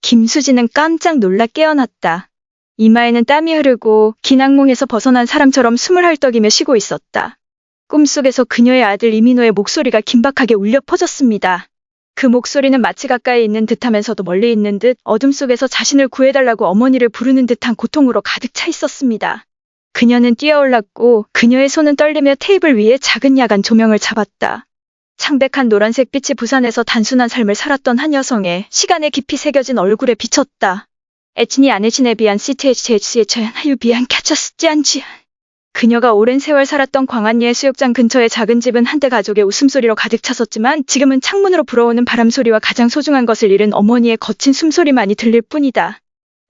김수진은 깜짝 놀라 깨어났다. 이마에는 땀이 흐르고 긴 악몽에서 벗어난 사람처럼 숨을 헐떡이며 쉬고 있었다. 꿈속에서 그녀의 아들 이민호의 목소리가 긴박하게 울려 퍼졌습니다. 그 목소리는 마치 가까이 있는 듯하면서도 멀리 있는 듯 어둠 속에서 자신을 구해달라고 어머니를 부르는 듯한 고통으로 가득 차 있었습니다. 그녀는 뛰어올랐고 그녀의 손은 떨리며 테이블 위에 작은 야간 조명을 잡았다. 창백한 노란색 빛이 부산에서 단순한 삶을 살았던 한 여성의 시간에 깊이 새겨진 얼굴에 비쳤다. 애친이 아내친에 비한 CTHC의 최하유 비한 캐쳐스지 않지. 그녀가 오랜 세월 살았던 광안리의 수욕장 근처의 작은 집은 한때 가족의 웃음소리로 가득 찼었지만 지금은 창문으로 불어오는 바람소리와 가장 소중한 것을 잃은 어머니의 거친 숨소리만이 들릴 뿐이다.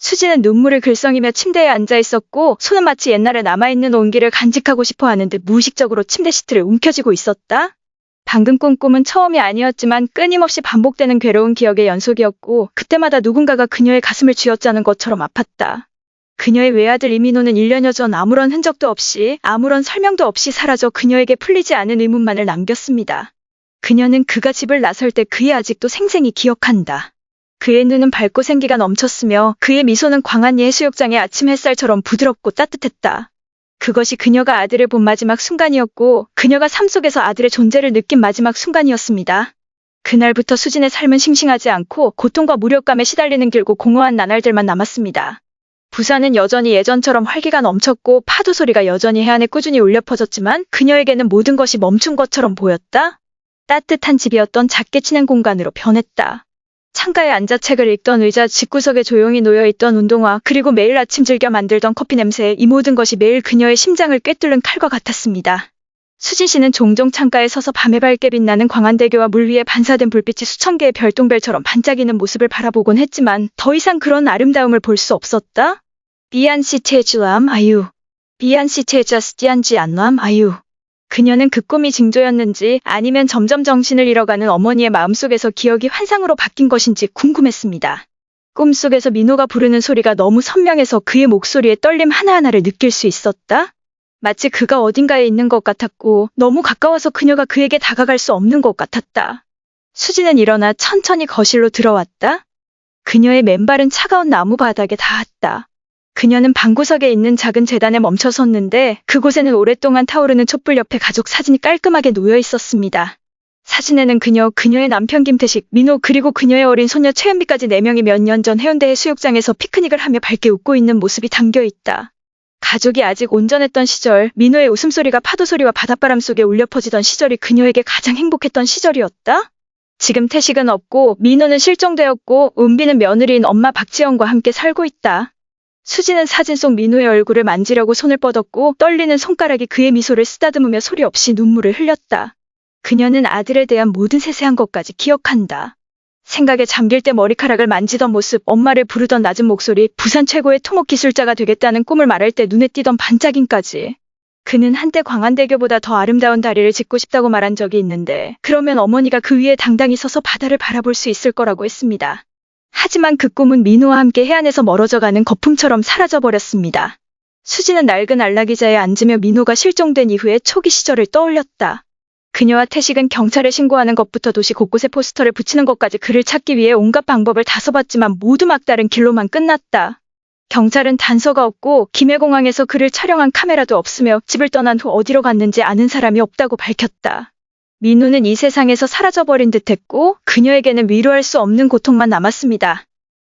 수지는 눈물을 글썽이며 침대에 앉아 있었고 손은 마치 옛날에 남아있는 온기를 간직하고 싶어하는 듯 무의식적으로 침대 시트를 움켜쥐고 있었다. 방금 꾼 꿈은 처음이 아니었지만 끊임없이 반복되는 괴로운 기억의 연속이었고 그때마다 누군가가 그녀의 가슴을 쥐어짜는 것처럼 아팠다. 그녀의 외아들 이민호는 1년여 전 아무런 흔적도 없이 아무런 설명도 없이 사라져 그녀에게 풀리지 않은 의문만을 남겼습니다. 그녀는 그가 집을 나설 때 그의 아직도 생생히 기억한다. 그의 눈은 밝고 생기가 넘쳤으며 그의 미소는 광안리 해수욕장의 아침 햇살처럼 부드럽고 따뜻했다. 그것이 그녀가 아들을 본 마지막 순간이었고 그녀가 삶 속에서 아들의 존재를 느낀 마지막 순간이었습니다. 그날부터 수진의 삶은 싱싱하지 않고 고통과 무력감에 시달리는 길고 공허한 나날들만 남았습니다. 부산은 여전히 예전처럼 활기가 넘쳤고 파도 소리가 여전히 해안에 꾸준히 울려 퍼졌지만 그녀에게는 모든 것이 멈춘 것처럼 보였다. 따뜻한 집이었던 작게 치는 공간으로 변했다. 창가에 앉아 책을 읽던 의자, 집구석에 조용히 놓여있던 운동화, 그리고 매일 아침 즐겨 만들던 커피 냄새, 이 모든 것이 매일 그녀의 심장을 꿰뚫는 칼과 같았습니다. 수진 씨는 종종 창가에 서서 밤에 밝게 빛나는 광안대교와 물 위에 반사된 불빛이 수천 개의 별똥별처럼 반짝이는 모습을 바라보곤 했지만 더 이상 그런 아름다움을 볼 수 없었다. 비안시 체주암 아유. 비안시 체자스지안지 안암 아유. 그녀는 그 꿈이 징조였는지 아니면 점점 정신을 잃어가는 어머니의 마음속에서 기억이 환상으로 바뀐 것인지 궁금했습니다. 꿈속에서 민호가 부르는 소리가 너무 선명해서 그의 목소리의 떨림 하나하나를 느낄 수 있었다. 마치 그가 어딘가에 있는 것 같았고 너무 가까워서 그녀가 그에게 다가갈 수 없는 것 같았다. 수지는 일어나 천천히 거실로 들어왔다. 그녀의 맨발은 차가운 나무 바닥에 닿았다. 그녀는 방구석에 있는 작은 재단에 멈춰 섰는데 그곳에는 오랫동안 타오르는 촛불 옆에 가족 사진이 깔끔하게 놓여 있었습니다. 사진에는 그녀의 남편 김태식, 민호 그리고 그녀의 어린 소녀 최은비까지 4명이 몇 년 전 해운대 해수욕장에서 피크닉을 하며 밝게 웃고 있는 모습이 담겨 있다. 가족이 아직 온전했던 시절, 민호의 웃음소리가 파도소리와 바닷바람 속에 울려 퍼지던 시절이 그녀에게 가장 행복했던 시절이었다. 지금 태식은 없고 민호는 실종되었고 은비는 며느리인 엄마 박지영과 함께 살고 있다. 수지는 사진 속 민호의 얼굴을 만지려고 손을 뻗었고 떨리는 손가락이 그의 미소를 쓰다듬으며 소리 없이 눈물을 흘렸다. 그녀는 아들에 대한 모든 세세한 것까지 기억한다. 생각에 잠길 때 머리카락을 만지던 모습, 엄마를 부르던 낮은 목소리, 부산 최고의 토목 기술자가 되겠다는 꿈을 말할 때 눈에 띄던 반짝임까지. 그는 한때 광안대교보다 더 아름다운 다리를 짓고 싶다고 말한 적이 있는데 그러면 어머니가 그 위에 당당히 서서 바다를 바라볼 수 있을 거라고 했습니다. 하지만 그 꿈은 민호와 함께 해안에서 멀어져가는 거품처럼 사라져버렸습니다. 수지는 낡은 안락의자에 앉으며 민호가 실종된 이후의 초기 시절을 떠올렸다. 그녀와 태식은 경찰에 신고하는 것부터 도시 곳곳에 포스터를 붙이는 것까지 그를 찾기 위해 온갖 방법을 다 써봤지만 모두 막다른 길로만 끝났다. 경찰은 단서가 없고 김해공항에서 그를 촬영한 카메라도 없으며 집을 떠난 후 어디로 갔는지 아는 사람이 없다고 밝혔다. 민호는 이 세상에서 사라져버린 듯했고 그녀에게는 위로할 수 없는 고통만 남았습니다.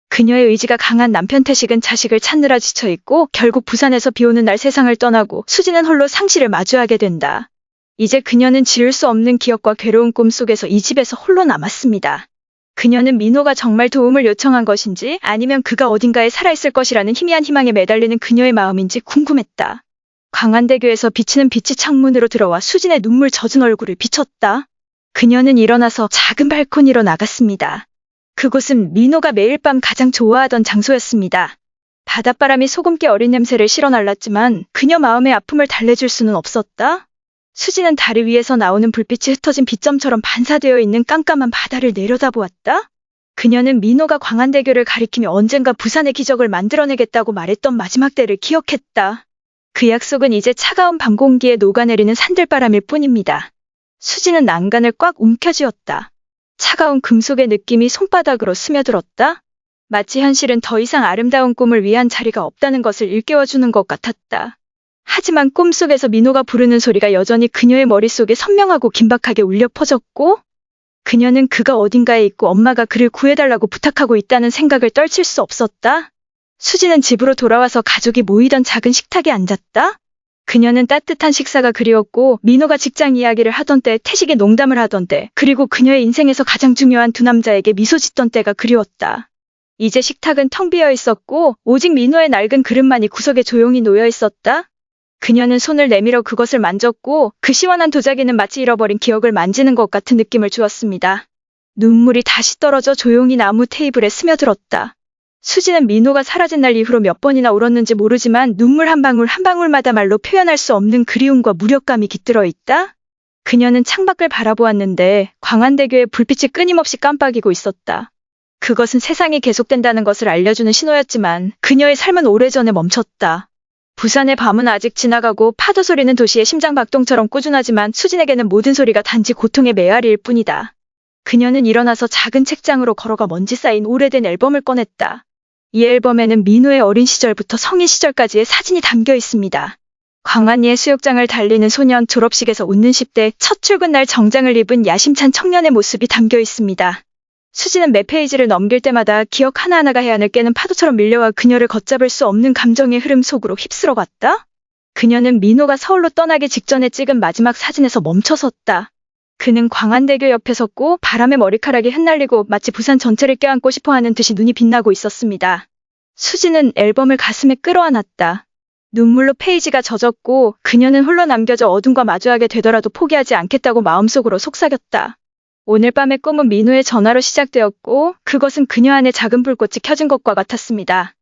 그녀의 의지가 강한 남편 태식은 자식을 찾느라 지쳐있고 결국 부산에서 비오는 날 세상을 떠나고 수지는 홀로 상실을 마주하게 된다. 이제 그녀는 지울 수 없는 기억과 괴로운 꿈 속에서 이 집에서 홀로 남았습니다. 그녀는 민호가 정말 도움을 요청한 것인지 아니면 그가 어딘가에 살아있을 것이라는 희미한 희망에 매달리는 그녀의 마음인지 궁금했다. 광안대교에서 비치는 빛이 창문으로 들어와 수진의 눈물 젖은 얼굴을 비췄다. 그녀는 일어나서 작은 발코니로 나갔습니다. 그곳은 민호가 매일 밤 가장 좋아하던 장소였습니다. 바닷바람이 소금기 어린 냄새를 실어 날랐지만 그녀 마음의 아픔을 달래줄 수는 없었다. 수지는 다리 위에서 나오는 불빛이 흩어진 빗점처럼 반사되어 있는 깜깜한 바다를 내려다보았다. 그녀는 민호가 광안대교를 가리키며 언젠가 부산의 기적을 만들어내겠다고 말했던 마지막 때를 기억했다. 그 약속은 이제 차가운 밤 공기에 녹아내리는 산들바람일 뿐입니다. 수지는 난간을 꽉 움켜쥐었다. 차가운 금속의 느낌이 손바닥으로 스며들었다. 마치 현실은 더 이상 아름다운 꿈을 위한 자리가 없다는 것을 일깨워주는 것 같았다. 하지만 꿈속에서 민호가 부르는 소리가 여전히 그녀의 머릿속에 선명하고 긴박하게 울려 퍼졌고, 그녀는 그가 어딘가에 있고 엄마가 그를 구해달라고 부탁하고 있다는 생각을 떨칠 수 없었다. 수지는 집으로 돌아와서 가족이 모이던 작은 식탁에 앉았다. 그녀는 따뜻한 식사가 그리웠고, 민호가 직장 이야기를 하던 때, 태식에 농담을 하던 때, 그리고 그녀의 인생에서 가장 중요한 두 남자에게 미소 짓던 때가 그리웠다. 이제 식탁은 텅 비어 있었고, 오직 민호의 낡은 그릇만이 구석에 조용히 놓여 있었다. 그녀는 손을 내밀어 그것을 만졌고, 그 시원한 도자기는 마치 잃어버린 기억을 만지는 것 같은 느낌을 주었습니다. 눈물이 다시 떨어져 조용히 나무 테이블에 스며들었다. 수지는 민호가 사라진 날 이후로 몇 번이나 울었는지 모르지만 눈물 한 방울 한 방울마다 말로 표현할 수 없는 그리움과 무력감이 깃들어 있다. 그녀는 창밖을 바라보았는데 광안대교의 불빛이 끊임없이 깜빡이고 있었다. 그것은 세상이 계속된다는 것을 알려주는 신호였지만 그녀의 삶은 오래전에 멈췄다. 부산의 밤은 아직 지나가고 파도 소리는 도시의 심장박동처럼 꾸준하지만 수진에게는 모든 소리가 단지 고통의 메아리일 뿐이다. 그녀는 일어나서 작은 책장으로 걸어가 먼지 쌓인 오래된 앨범을 꺼냈다. 이 앨범에는 민호의 어린 시절부터 성인 시절까지의 사진이 담겨 있습니다. 광안리의 수욕장을 달리는 소년, 졸업식에서 웃는 10대, 첫 출근 날 정장을 입은 야심찬 청년의 모습이 담겨 있습니다. 수지는 매 페이지를 넘길 때마다 기억 하나하나가 해안을 깨는 파도처럼 밀려와 그녀를 걷잡을 수 없는 감정의 흐름 속으로 휩쓸어 갔다. 그녀는 민호가 서울로 떠나기 직전에 찍은 마지막 사진에서 멈춰섰다. 그는 광안대교 옆에 섰고 바람에 머리카락이 흩날리고 마치 부산 전체를 껴안고 싶어하는 듯이 눈이 빛나고 있었습니다. 수지는 앨범을 가슴에 끌어안았다. 눈물로 페이지가 젖었고 그녀는 홀로 남겨져 어둠과 마주하게 되더라도 포기하지 않겠다고 마음속으로 속삭였다. 오늘 밤의 꿈은 민호의 전화로 시작되었고 그것은 그녀 안에 작은 불꽃이 켜진 것과 같았습니다.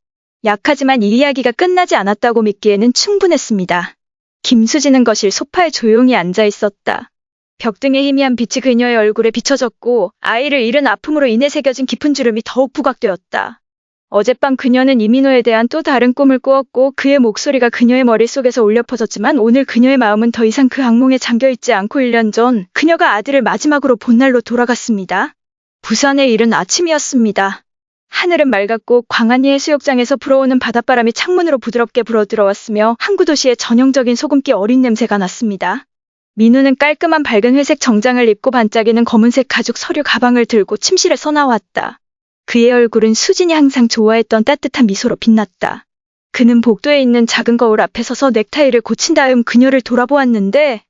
약하지만 이 이야기가 끝나지 않았다고 믿기에는 충분했습니다. 김수지는 거실 소파에 조용히 앉아 있었다. 벽등의 희미한 빛이 그녀의 얼굴에 비춰졌고 아이를 잃은 아픔으로 인해 새겨진 깊은 주름이 더욱 부각되었다. 어젯밤 그녀는 이민호에 대한 또 다른 꿈을 꾸었고 그의 목소리가 그녀의 머릿속에서 울려 퍼졌지만 오늘 그녀의 마음은 더 이상 그 악몽에 잠겨있지 않고 1년 전 그녀가 아들을 마지막으로 본 날로 돌아갔습니다. 부산의 이른 아침이었습니다. 하늘은 맑았고 광안리의 수욕장에서 불어오는 바닷바람이 창문으로 부드럽게 불어들어왔으며 항구 도시의 전형적인 소금기 어린 냄새가 났습니다. 민호는 깔끔한 밝은 회색 정장을 입고 반짝이는 검은색 가죽 서류 가방을 들고 침실에 서나왔다. 그의 얼굴은 수진이 항상 좋아했던 따뜻한 미소로 빛났다. 그는 복도에 있는 작은 거울 앞에 서서 넥타이를 고친 다음 그녀를 돌아보았는데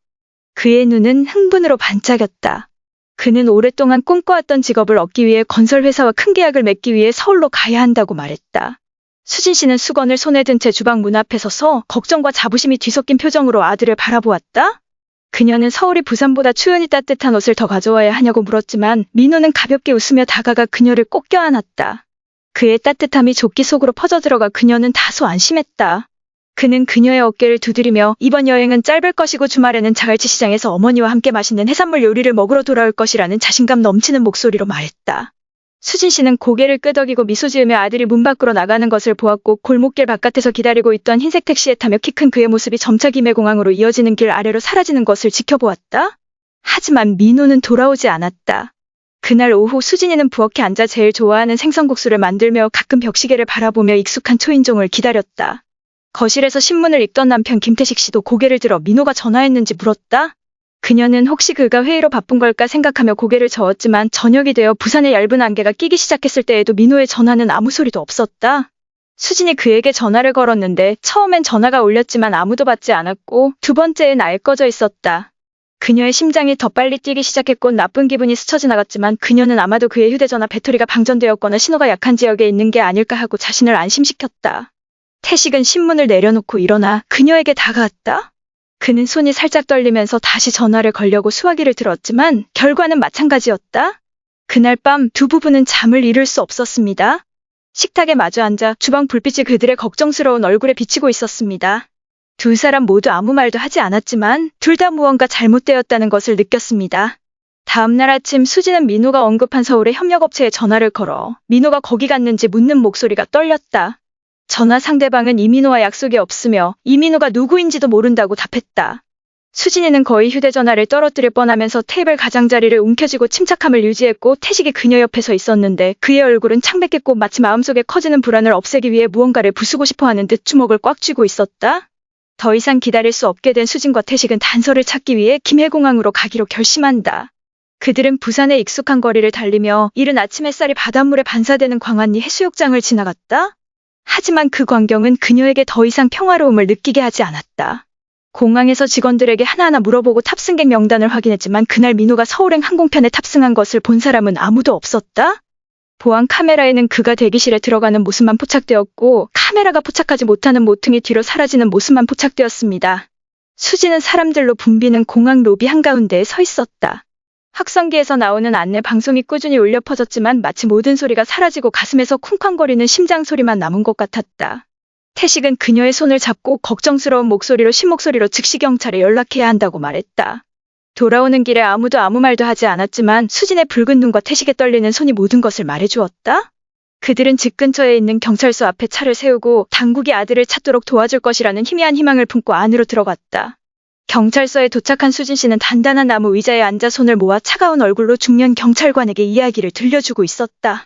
그의 눈은 흥분으로 반짝였다. 그는 오랫동안 꿈꿔왔던 직업을 얻기 위해 건설회사와 큰 계약을 맺기 위해 서울로 가야 한다고 말했다. 수진 씨는 수건을 손에 든 채 주방 문 앞에 서서 걱정과 자부심이 뒤섞인 표정으로 아들을 바라보았다. 그녀는 서울이 부산보다 추운이 따뜻한 옷을 더 가져와야 하냐고 물었지만 민호는 가볍게 웃으며 다가가 그녀를 꼭 껴안았다. 그의 따뜻함이 조끼 속으로 퍼져들어가 그녀는 다소 안심했다. 그는 그녀의 어깨를 두드리며 이번 여행은 짧을 것이고 주말에는 자갈치 시장에서 어머니와 함께 맛있는 해산물 요리를 먹으러 돌아올 것이라는 자신감 넘치는 목소리로 말했다. 수진 씨는 고개를 끄덕이고 미소 지으며 아들이 문 밖으로 나가는 것을 보았고 골목길 바깥에서 기다리고 있던 흰색 택시에 타며 키 큰 그의 모습이 점차 김해공항으로 이어지는 길 아래로 사라지는 것을 지켜보았다. 하지만 민호는 돌아오지 않았다. 그날 오후 수진이는 부엌에 앉아 제일 좋아하는 생선국수를 만들며 가끔 벽시계를 바라보며 익숙한 초인종을 기다렸다. 거실에서 신문을 읽던 남편 김태식 씨도 고개를 들어 민호가 전화했는지 물었다. 그녀는 혹시 그가 회의로 바쁜 걸까 생각하며 고개를 저었지만 저녁이 되어 부산의 얇은 안개가 끼기 시작했을 때에도 민호의 전화는 아무 소리도 없었다. 수진이 그에게 전화를 걸었는데 처음엔 전화가 울렸지만 아무도 받지 않았고 두 번째엔 아예 꺼져 있었다. 그녀의 심장이 더 빨리 뛰기 시작했고 나쁜 기분이 스쳐 지나갔지만 그녀는 아마도 그의 휴대전화 배터리가 방전되었거나 신호가 약한 지역에 있는 게 아닐까 하고 자신을 안심시켰다. 태식은 신문을 내려놓고 일어나 그녀에게 다가왔다. 그는 손이 살짝 떨리면서 다시 전화를 걸려고 수화기를 들었지만 결과는 마찬가지였다. 그날 밤 두 부부는 잠을 이룰 수 없었습니다. 식탁에 마주 앉아 주방 불빛이 그들의 걱정스러운 얼굴에 비치고 있었습니다. 두 사람 모두 아무 말도 하지 않았지만 둘 다 무언가 잘못되었다는 것을 느꼈습니다. 다음 날 아침 수지는 민호가 언급한 서울의 협력업체에 전화를 걸어 민호가 거기 갔는지 묻는 목소리가 떨렸다. 전화 상대방은 이민호와 약속이 없으며 이민호가 누구인지도 모른다고 답했다. 수진이는 거의 휴대전화를 떨어뜨릴 뻔하면서 테이블 가장자리를 움켜쥐고 침착함을 유지했고 태식이 그녀 옆에 서 있었는데 그의 얼굴은 창백했고 마치 마음속에 커지는 불안을 없애기 위해 무언가를 부수고 싶어하는 듯 주먹을 꽉 쥐고 있었다. 더 이상 기다릴 수 없게 된 수진과 태식은 단서를 찾기 위해 김해공항으로 가기로 결심한다. 그들은 부산의 익숙한 거리를 달리며 이른 아침 햇살이 바닷물에 반사되는 광안리 해수욕장을 지나갔다. 하지만 그 광경은 그녀에게 더 이상 평화로움을 느끼게 하지 않았다. 공항에서 직원들에게 하나하나 물어보고 탑승객 명단을 확인했지만 그날 민호가 서울행 항공편에 탑승한 것을 본 사람은 아무도 없었다. 보안 카메라에는 그가 대기실에 들어가는 모습만 포착되었고 카메라가 포착하지 못하는 모퉁이 뒤로 사라지는 모습만 포착되었습니다. 수지는 사람들로 붐비는 공항 로비 한가운데에 서 있었다. 확성기에서 나오는 안내 방송이 꾸준히 울려 퍼졌지만 마치 모든 소리가 사라지고 가슴에서 쿵쾅거리는 심장 소리만 남은 것 같았다. 태식은 그녀의 손을 잡고 걱정스러운 목소리로 신목소리로 즉시 경찰에 연락해야 한다고 말했다. 돌아오는 길에 아무도 아무 말도 하지 않았지만 수진의 붉은 눈과 태식의 떨리는 손이 모든 것을 말해주었다. 그들은 집 근처에 있는 경찰서 앞에 차를 세우고 당국이 아들을 찾도록 도와줄 것이라는 희미한 희망을 품고 안으로 들어갔다. 경찰서에 도착한 수진 씨는 단단한 나무 의자에 앉아 손을 모아 차가운 얼굴로 중년 경찰관에게 이야기를 들려주고 있었다.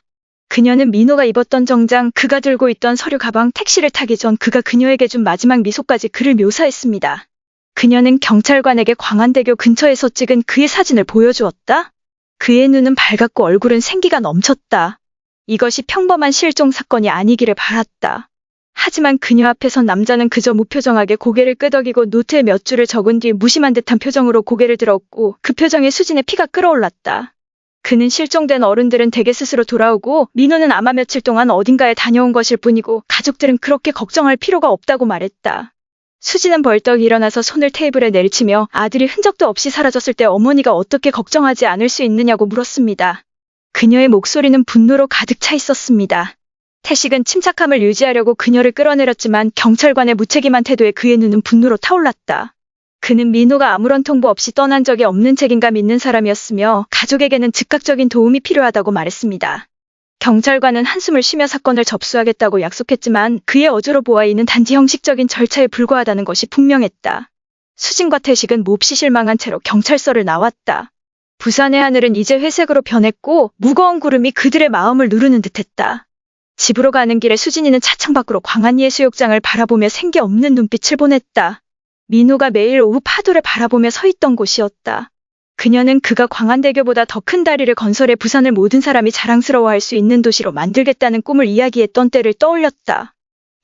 그녀는 민호가 입었던 정장, 그가 들고 있던 서류 가방, 택시를 타기 전 그가 그녀에게 준 마지막 미소까지 그를 묘사했습니다. 그녀는 경찰관에게 광안대교 근처에서 찍은 그의 사진을 보여주었다. 그의 눈은 밝았고 얼굴은 생기가 넘쳤다. 이것이 평범한 실종 사건이 아니기를 바랐다. 하지만 그녀 앞에 선 남자는 그저 무표정하게 고개를 끄덕이고 노트에 몇 줄을 적은 뒤 무심한 듯한 표정으로 고개를 들었고 그 표정에 수진의 피가 끓어올랐다. 그는 실종된 어른들은 대개 스스로 돌아오고 민호는 아마 며칠 동안 어딘가에 다녀온 것일 뿐이고 가족들은 그렇게 걱정할 필요가 없다고 말했다. 수진은 벌떡 일어나서 손을 테이블에 내리치며 아들이 흔적도 없이 사라졌을 때 어머니가 어떻게 걱정하지 않을 수 있느냐고 물었습니다. 그녀의 목소리는 분노로 가득 차 있었습니다. 태식은 침착함을 유지하려고 그녀를 끌어내렸지만 경찰관의 무책임한 태도에 그의 눈은 분노로 타올랐다. 그는 민호가 아무런 통보 없이 떠난 적이 없는 책임감 있는 사람이었으며 가족에게는 즉각적인 도움이 필요하다고 말했습니다. 경찰관은 한숨을 쉬며 사건을 접수하겠다고 약속했지만 그의 어조로 보아 이는 단지 형식적인 절차에 불과하다는 것이 분명했다. 수진과 태식은 몹시 실망한 채로 경찰서를 나왔다. 부산의 하늘은 이제 회색으로 변했고 무거운 구름이 그들의 마음을 누르는 듯했다. 집으로 가는 길에 수진이는 차창 밖으로 광안리 해수욕장을 바라보며 생기 없는 눈빛을 보냈다. 민호가 매일 오후 파도를 바라보며 서 있던 곳이었다. 그녀는 그가 광안대교보다 더 큰 다리를 건설해 부산을 모든 사람이 자랑스러워할 수 있는 도시로 만들겠다는 꿈을 이야기했던 때를 떠올렸다.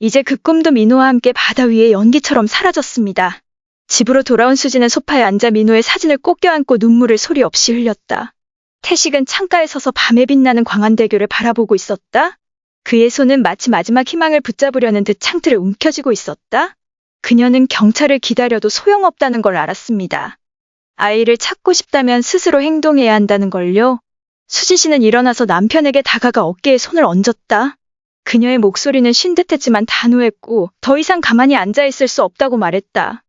이제 그 꿈도 민호와 함께 바다 위의 연기처럼 사라졌습니다. 집으로 돌아온 수지는 소파에 앉아 민호의 사진을 꼭 껴안고 눈물을 소리 없이 흘렸다. 태식은 창가에 서서 밤에 빛나는 광안대교를 바라보고 있었다. 그의 손은 마치 마지막 희망을 붙잡으려는 듯 창틀을 움켜쥐고 있었다. 그녀는 경찰을 기다려도 소용없다는 걸 알았습니다. 아이를 찾고 싶다면 스스로 행동해야 한다는 걸요. 수진 씨는 일어나서 남편에게 다가가 어깨에 손을 얹었다. 그녀의 목소리는 쉰 듯했지만 단호했고 더 이상 가만히 앉아있을 수 없다고 말했다.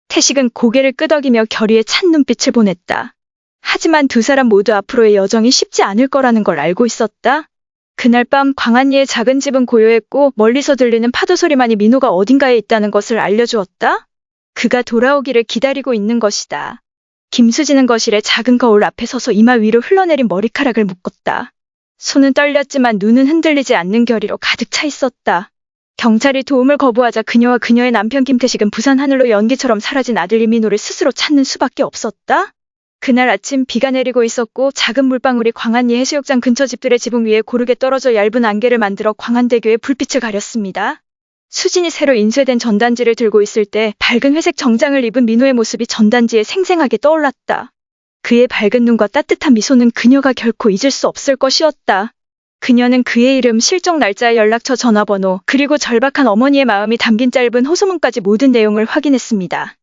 태식은 고개를 끄덕이며 결의에 찬 눈빛을 보냈다. 하지만 두 사람 모두 앞으로의 여정이 쉽지 않을 거라는 걸 알고 있었다. 그날 밤 광안리의 작은 집은 고요했고 멀리서 들리는 파도 소리만이 민호가 어딘가에 있다는 것을 알려주었다. 그가 돌아오기를 기다리고 있는 것이다. 김수진은 거실의 작은 거울 앞에 서서 이마 위로 흘러내린 머리카락을 묶었다. 손은 떨렸지만 눈은 흔들리지 않는 결의로 가득 차 있었다. 경찰이 도움을 거부하자 그녀와 그녀의 남편 김태식은 부산 하늘로 연기처럼 사라진 아들 이민호를 스스로 찾는 수밖에 없었다. 그날 아침 비가 내리고 있었고 작은 물방울이 광안리 해수욕장 근처 집들의 지붕 위에 고르게 떨어져 얇은 안개를 만들어 광안대교의 불빛을 가렸습니다. 수진이 새로 인쇄된 전단지를 들고 있을 때 밝은 회색 정장을 입은 민호의 모습이 전단지에 생생하게 떠올랐다. 그의 밝은 눈과 따뜻한 미소는 그녀가 결코 잊을 수 없을 것이었다. 그녀는 그의 이름, 실종 날짜, 연락처, 전화번호, 그리고 절박한 어머니의 마음이 담긴 짧은 호소문까지 모든 내용을 확인했습니다.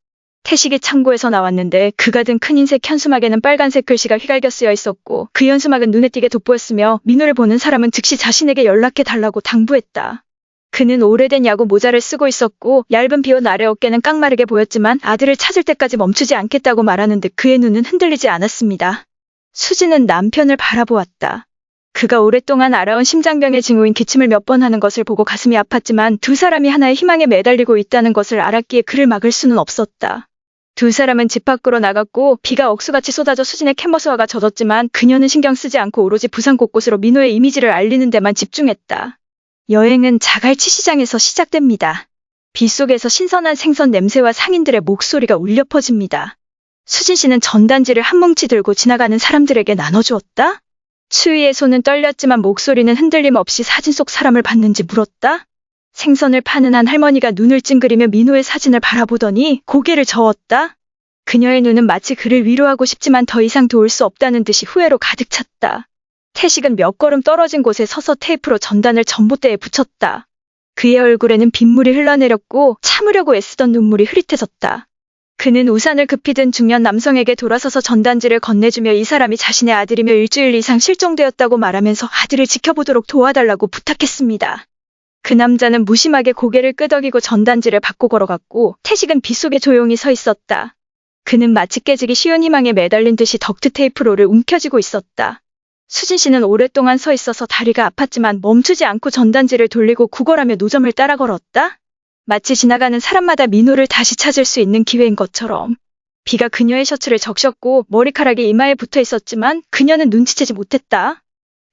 태식이 창고에서 나왔는데 그가 든 큰 흰색 현수막에는 빨간색 글씨가 휘갈겨 쓰여 있었고 그 현수막은 눈에 띄게 돋보였으며 민호를 보는 사람은 즉시 자신에게 연락해달라고 당부했다. 그는 오래된 야구 모자를 쓰고 있었고 얇은 비옷 아래 어깨는 깡마르게 보였지만 아들을 찾을 때까지 멈추지 않겠다고 말하는 듯 그의 눈은 흔들리지 않았습니다. 수지는 남편을 바라보았다. 그가 오랫동안 알아온 심장병의 징후인 기침을 몇 번 하는 것을 보고 가슴이 아팠지만 두 사람이 하나의 희망에 매달리고 있다는 것을 알았기에 그를 막을 수는 없었다. 두 사람은 집 밖으로 나갔고 비가 억수같이 쏟아져 수진의 캔버스화가 젖었지만 그녀는 신경 쓰지 않고 오로지 부산 곳곳으로 민호의 이미지를 알리는 데만 집중했다. 여행은 자갈치 시장에서 시작됩니다. 빗속에서 신선한 생선 냄새와 상인들의 목소리가 울려 퍼집니다. 수진 씨는 전단지를 한 뭉치 들고 지나가는 사람들에게 나눠주었다. 추위에 손은 떨렸지만 목소리는 흔들림 없이 사진 속 사람을 봤는지 물었다. 생선을 파는 한 할머니가 눈을 찡그리며 민호의 사진을 바라보더니 고개를 저었다. 그녀의 눈은 마치 그를 위로하고 싶지만 더 이상 도울 수 없다는 듯이 후회로 가득 찼다. 태식은 몇 걸음 떨어진 곳에 서서 테이프로 전단을 전봇대에 붙였다. 그의 얼굴에는 빗물이 흘러내렸고 참으려고 애쓰던 눈물이 흐릿해졌다. 그는 우산을 급히 든 중년 남성에게 돌아서서 전단지를 건네주며 이 사람이 자신의 아들이며 일주일 이상 실종되었다고 말하면서 아들을 지켜보도록 도와달라고 부탁했습니다. 그 남자는 무심하게 고개를 끄덕이고 전단지를 받고 걸어갔고 태식은 빗속에 조용히 서 있었다. 그는 마치 깨지기 쉬운 희망에 매달린 듯이 덕트 테이프로를 움켜쥐고 있었다. 수진 씨는 오랫동안 서 있어서 다리가 아팠지만 멈추지 않고 전단지를 돌리고 구걸하며 노점을 따라 걸었다. 마치 지나가는 사람마다 민호를 다시 찾을 수 있는 기회인 것처럼. 비가 그녀의 셔츠를 적셨고 머리카락이 이마에 붙어 있었지만 그녀는 눈치채지 못했다.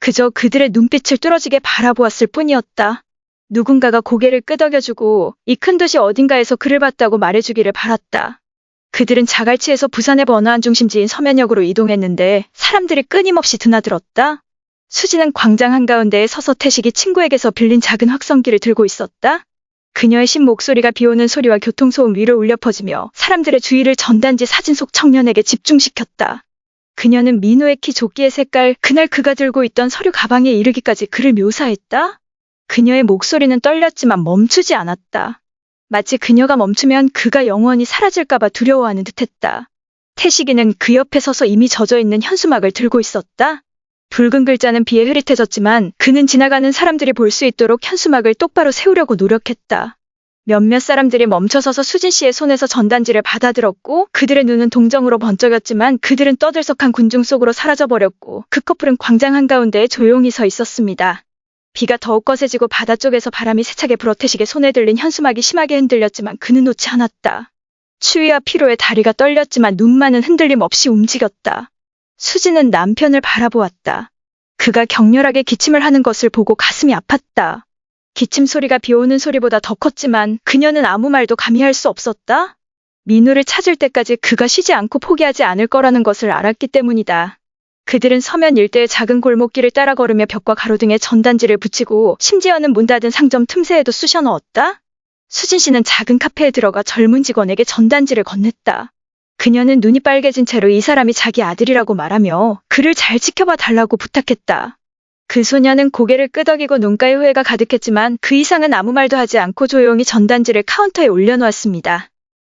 그저 그들의 눈빛을 뚫어지게 바라보았을 뿐이었다. 누군가가 고개를 끄덕여주고 이 큰 도시 어딘가에서 그를 봤다고 말해주기를 바랐다. 그들은 자갈치에서 부산의 번화한 중심지인 서면역으로 이동했는데 사람들이 끊임없이 드나들었다. 수지는 광장 한가운데에 서서 태식이 친구에게서 빌린 작은 확성기를 들고 있었다. 그녀의 신 목소리가 비오는 소리와 교통소음 위로 울려 퍼지며 사람들의 주의를 전단지 사진 속 청년에게 집중시켰다. 그녀는 민호의 키, 조끼의 색깔, 그날 그가 들고 있던 서류 가방에 이르기까지 그를 묘사했다. 그녀의 목소리는 떨렸지만 멈추지 않았다. 마치 그녀가 멈추면 그가 영원히 사라질까봐 두려워하는 듯했다. 태식이는 그 옆에 서서 이미 젖어있는 현수막을 들고 있었다. 붉은 글자는 비에 흐릿해졌지만 그는 지나가는 사람들이 볼 수 있도록 현수막을 똑바로 세우려고 노력했다. 몇몇 사람들이 멈춰서서 수진 씨의 손에서 전단지를 받아들었고 그들의 눈은 동정으로 번쩍였지만 그들은 떠들썩한 군중 속으로 사라져버렸고 그 커플은 광장 한가운데에 조용히 서 있었습니다. 비가 더욱 거세지고 바다 쪽에서 바람이 세차게 불어 태식의 손에 들린 현수막이 심하게 흔들렸지만 그는 놓지 않았다. 추위와 피로에 다리가 떨렸지만 눈만은 흔들림 없이 움직였다. 수지는 남편을 바라보았다. 그가 격렬하게 기침을 하는 것을 보고 가슴이 아팠다. 기침 소리가 비 오는 소리보다 더 컸지만 그녀는 아무 말도 감히 할 수 없었다. 민호를 찾을 때까지 그가 쉬지 않고 포기하지 않을 거라는 것을 알았기 때문이다. 그들은 서면 일대의 작은 골목길을 따라 걸으며 벽과 가로등에 전단지를 붙이고 심지어는 문 닫은 상점 틈새에도 쑤셔 넣었다. 수진 씨는 작은 카페에 들어가 젊은 직원에게 전단지를 건넸다. 그녀는 눈이 빨개진 채로 이 사람이 자기 아들이라고 말하며 그를 잘 지켜봐 달라고 부탁했다. 그 소녀는 고개를 끄덕이고 눈가에 후회가 가득했지만 그 이상은 아무 말도 하지 않고 조용히 전단지를 카운터에 올려놓았습니다.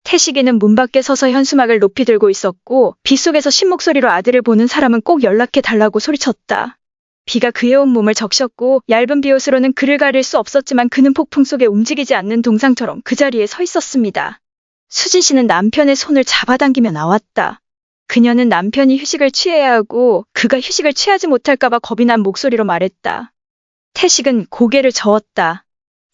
태식이는 문 밖에 서서 현수막을 높이 들고 있었고 빗속에서 신목소리로 아들을 보는 사람은 꼭 연락해달라고 소리쳤다. 비가 그의 온몸을 적셨고 얇은 비옷으로는 그를 가릴 수 없었지만 그는 폭풍 속에 움직이지 않는 동상처럼 그 자리에 서 있었습니다. 수진 씨는 남편의 손을 잡아당기며 나왔다. 그녀는 남편이 휴식을 취해야 하고 그가 휴식을 취하지 못할까봐 겁이 난 목소리로 말했다. 태식은 고개를 저었다.